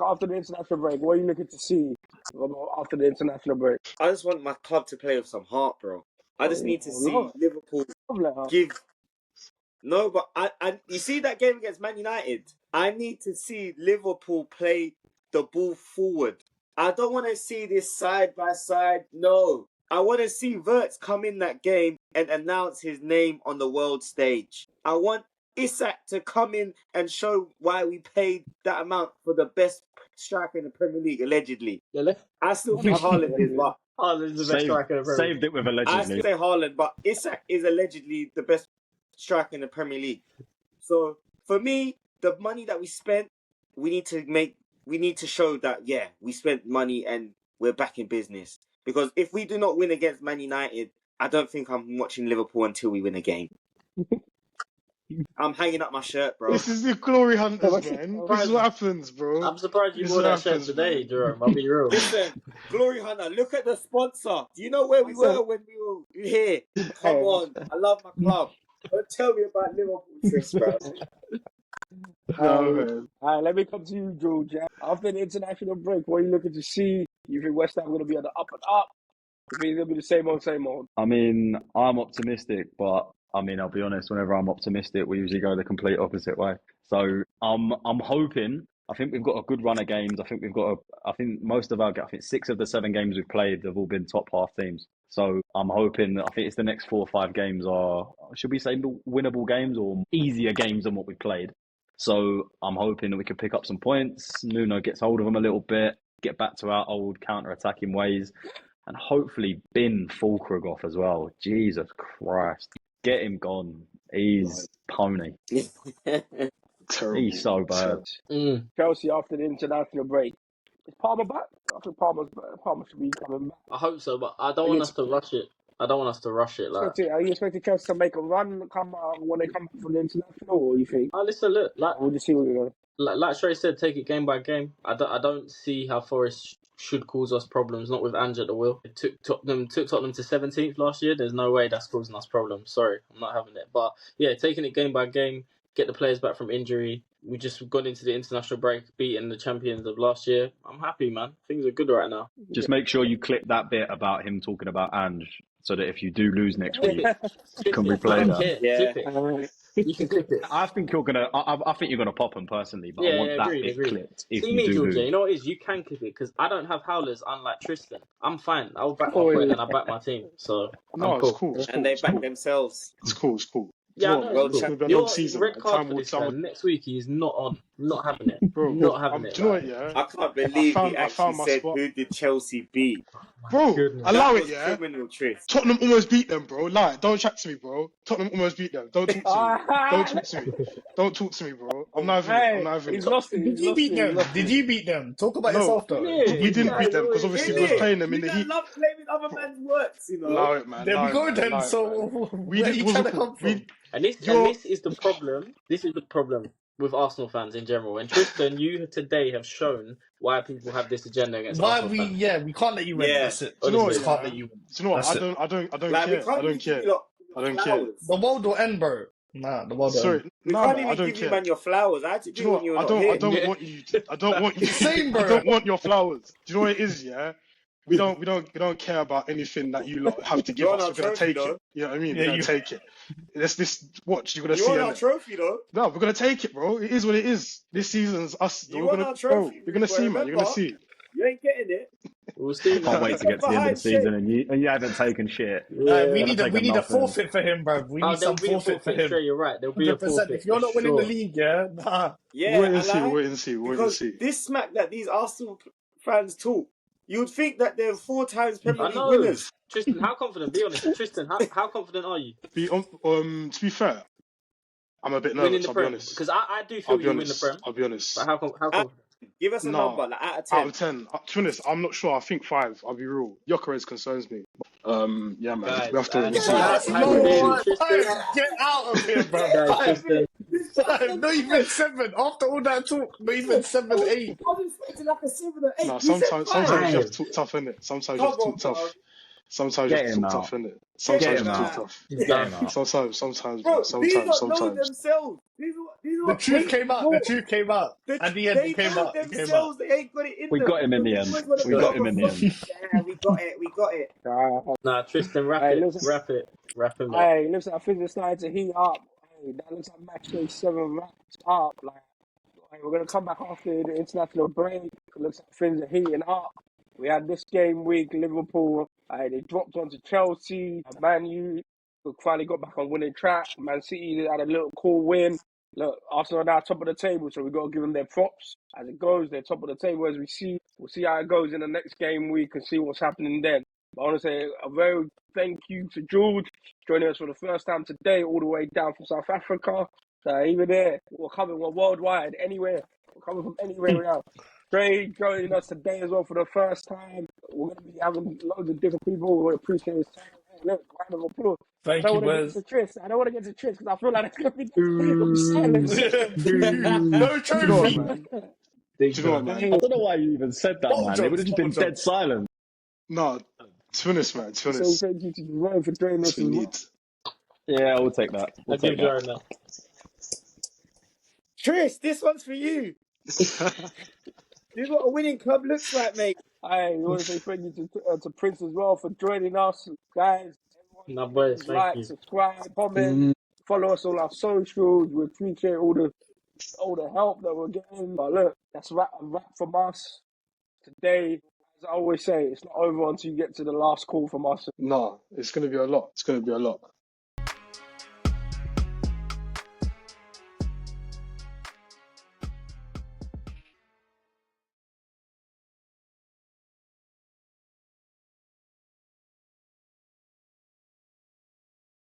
after the international break, what are you looking to see after the international break? I just want my club to play with some heart, bro. I just need to see Liverpool give. No, but I you see that game against Man United? I need to see Liverpool play the ball forward. I don't want to see this side by side. No. I want to see Wirtz come in that game and announce his name on the world stage. I want Isak to come in and show why we paid that amount for the best striker in the Premier League, allegedly. I still think Haaland is, but Haaland's the best striker in the Premier League. Saved it with I allegedly. still say Haaland, but Isak is allegedly the best striker in the Premier League. So for me, the money that we spent, we need to show that we spent money and we're back in business. Because if we do not win against Man United, I don't think I'm watching Liverpool until we win a game. I'm hanging up my shirt, bro. This is the glory hunters, man. This is what happens, bro. I'm surprised you This wore is what that shirt happens, today, man. Jerome. I'll be real. Listen, Glory Hunter, look at the sponsor. Do you know where we were when we were here? Come on. I love my club. Don't tell me about Liverpool, Tris, bro. Man. All right, let me come to you, George. After the international break, what are you looking to see? You think West Ham going to be on the up and up? You think it'll be the same old, same old? I mean, I'm optimistic, but I mean, I'll be honest. Whenever I'm optimistic, we usually go the complete opposite way. So I'm hoping. I think we've got a good run of games. I think most of I think 6 of the 7 games we've played have all been top half teams. So I'm hoping. I think it's the next 4 or 5 games are, should we say, winnable games or easier games than what we played. So I'm hoping that we can pick up some points. Nuno gets hold of them a little bit, get back to our old counter-attacking ways, and hopefully bin Fulkrug off as well. Jesus Christ. Get him gone. He's pony. Terrible. He's so bad. Chelsea after the international break. Is Palmer back? I think Palmer should be coming back. I hope so, but I don't want us to rush it. Are you expecting Chelsea to make a run when they come from the international, or you think? Listen, look, We'll just see what we're going. Like Trey said, take it game by game. I don't see how Forest should cause us problems, not with Ange at the wheel. It took Tottenham to 17th last year. There's no way that's causing us problems. Sorry, I'm not having it. But yeah, taking it game by game, get the players back from injury. We just got into the international break, beating the champions of last year. I'm happy, man. Things are good right now. Just make sure you clip that bit about him talking about Ange, so that if you do lose next week, you can replay that. Yeah. Clip it. You can clip it. I think you're gonna pop him personally, but I want that bit clipped if See you me, do Georgia, lose. you know what it is? You can clip it because I don't have howlers, unlike Tristan. I'm fine. I'll back my point and I back my team. So No, I'm cool. it's cool. And they back themselves. It's cool. Yeah, I You know. know, It's it's cool. gonna be a You're long season. red Man. card Time for will this tell. man. Next week he's not on. Not having it. Bro, not having it. do you know what? Yeah, I can't believe he I actually found my said, spot. who did Chelsea beat? Bro, Goodness. allow That it. was Yeah, criminal, Tris. Tottenham almost beat them, bro. Lie, don't chat to me, bro. Tottenham almost beat them. Don't talk to me. Don't talk to me. Don't talk to me, bro. I'm not having it. I'm not having He's it. lost it. Did you beat them? Did you beat them? Talk about No, yourself, though. we didn't beat them because obviously we was playing them in the heat. love playing other man's works, you know. Allow it, man. There we Allow go it, man. then. Allow it, So man. where are you trying to come from? And this is the problem. This is the problem with Arsenal fans in general. And Tristan, you today have shown why people have this agenda against Arsenal fans. We can't let you win. Yeah. That's it. Do you know what? We just can't let you win. Do you know what? That's I don't Like, we care. can't I don't even give care. you lot I don't care. flowers. The world will end, bro. Nah, the world will end. Sorry, We no, can't man, I even don't give you, care. man, your flowers. I had to Do you know do it when what? you were not here. I don't want you. I don't want you. Same, bro. I don't want your flowers. Do you know what it is? Yeah, we don't care about anything that you lot have to give You're us. on our We're gonna trophy, take though. it. You know what I mean? Yeah, We're gonna take it. This watch. You're gonna You see. want our trophy, though? No, we're gonna take it, bro. It is what it is. This season's us. You we're want gonna, our trophy, bro. You're gonna boy, see, man. You're gonna remember? see. You ain't getting it. We'll see. Can't wait to get to the end of the season and you haven't taken shit. We need taken a nothing. forfeit for him, bro. We need there'll some be a forfeit for him. Trey, you're right. There'll be a 100%. forfeit. If you're not winning sure. the league, yeah, nah. Yeah, Wait and see. lie. Wait and see. Wait and Because see. this smack that these Arsenal fans talk, you'd think that they're 4 times Premier I League know. winners. Tristan, how confident? Be honest. Tristan, how confident are you? To be fair, I'm a bit winning nervous. the I'll be Prem? honest. Because I do I'll feel be you win the honest. Prem. I'll be honest. But how come? How come? Give us a No, number, like out of out 10. of 10. To be honest, I'm not sure. I think 5. I'll be real. Gyökeres concerns me. Yeah, man. We Guys, have to wait and and see. That's We have to wait low. and Tristan, see. Tristan, Get out of here, bro. guys, Five. Tristan. Five. Not even 7. After all that talk, not even 7, 8. I was expecting like a 7 or 8. No, You said sometimes 5. you have Five. to talk tough, innit? Sometimes you have Come to on, talk bro. tough. Sometimes you have Get to him talk tough, out. innit? Get Sometimes him you have to Nah, talk out. tough. he's Get done. him out. Sometimes, Bro, man. these lot know Sometimes. themselves. These are The what truth players came out. The know. truth came out. At the end, They it came know out. It came out. themselves. They ain't got it in We them. got him in the They end. always want to We put got up him a in the front. end. Yeah, we got it. We got it. Nah, Tristan, wrap Hey, it, listen, wrap it, wrap him up. hey, listen. I think it's starting to heat up. Hey, that looks like Matchday 7 wraps up. Like, hey, we're gonna come back after the international break. It looks like things are heating up. We had this game week, Liverpool. They dropped onto Chelsea. Man U finally got back on winning track. Man City had a little cool win. Look, Arsenal are now top of the table, so we've got to give them their props as it goes. They're top of the table as we see. We'll see how it goes in the next game week and see what's happening then. But I want to say a very thank you to George joining us for the first time today, all the way down from South Africa. So even there, we're worldwide, anywhere. We're coming from anywhere now. Trey joining us today as well for the first time. We're going to be having loads of different people who appreciate his time. Hey, look, round of applause. I Thank don't you, want to get Wes. to Tris. I don't want to get to Tris because I feel like it's going to be silence. No Do you know what, trophy. man? Big Do you know what, man. man? I don't know why you even said that, Bottle man. It would jobs. have just Bottle been dead jobs. silent. No, to be honest, man. To be So honest, thank you to Jerome for joining that's us what as we well. need. Yeah, we'll take that. I'll We'll give take that. Jaron that. Tris, this one's for you. This is what a winning club looks like, mate. I want to say thank you to Prince as well for joining us, guys. Nah, Everyone, boys, please thank like, you. subscribe, comment, follow us on our socials. We appreciate all the help that we're getting. But look, that's a wrap from us today. As I always say, it's not over until you get to the last call from us. No, it's gonna be a lot. It's gonna be a lot.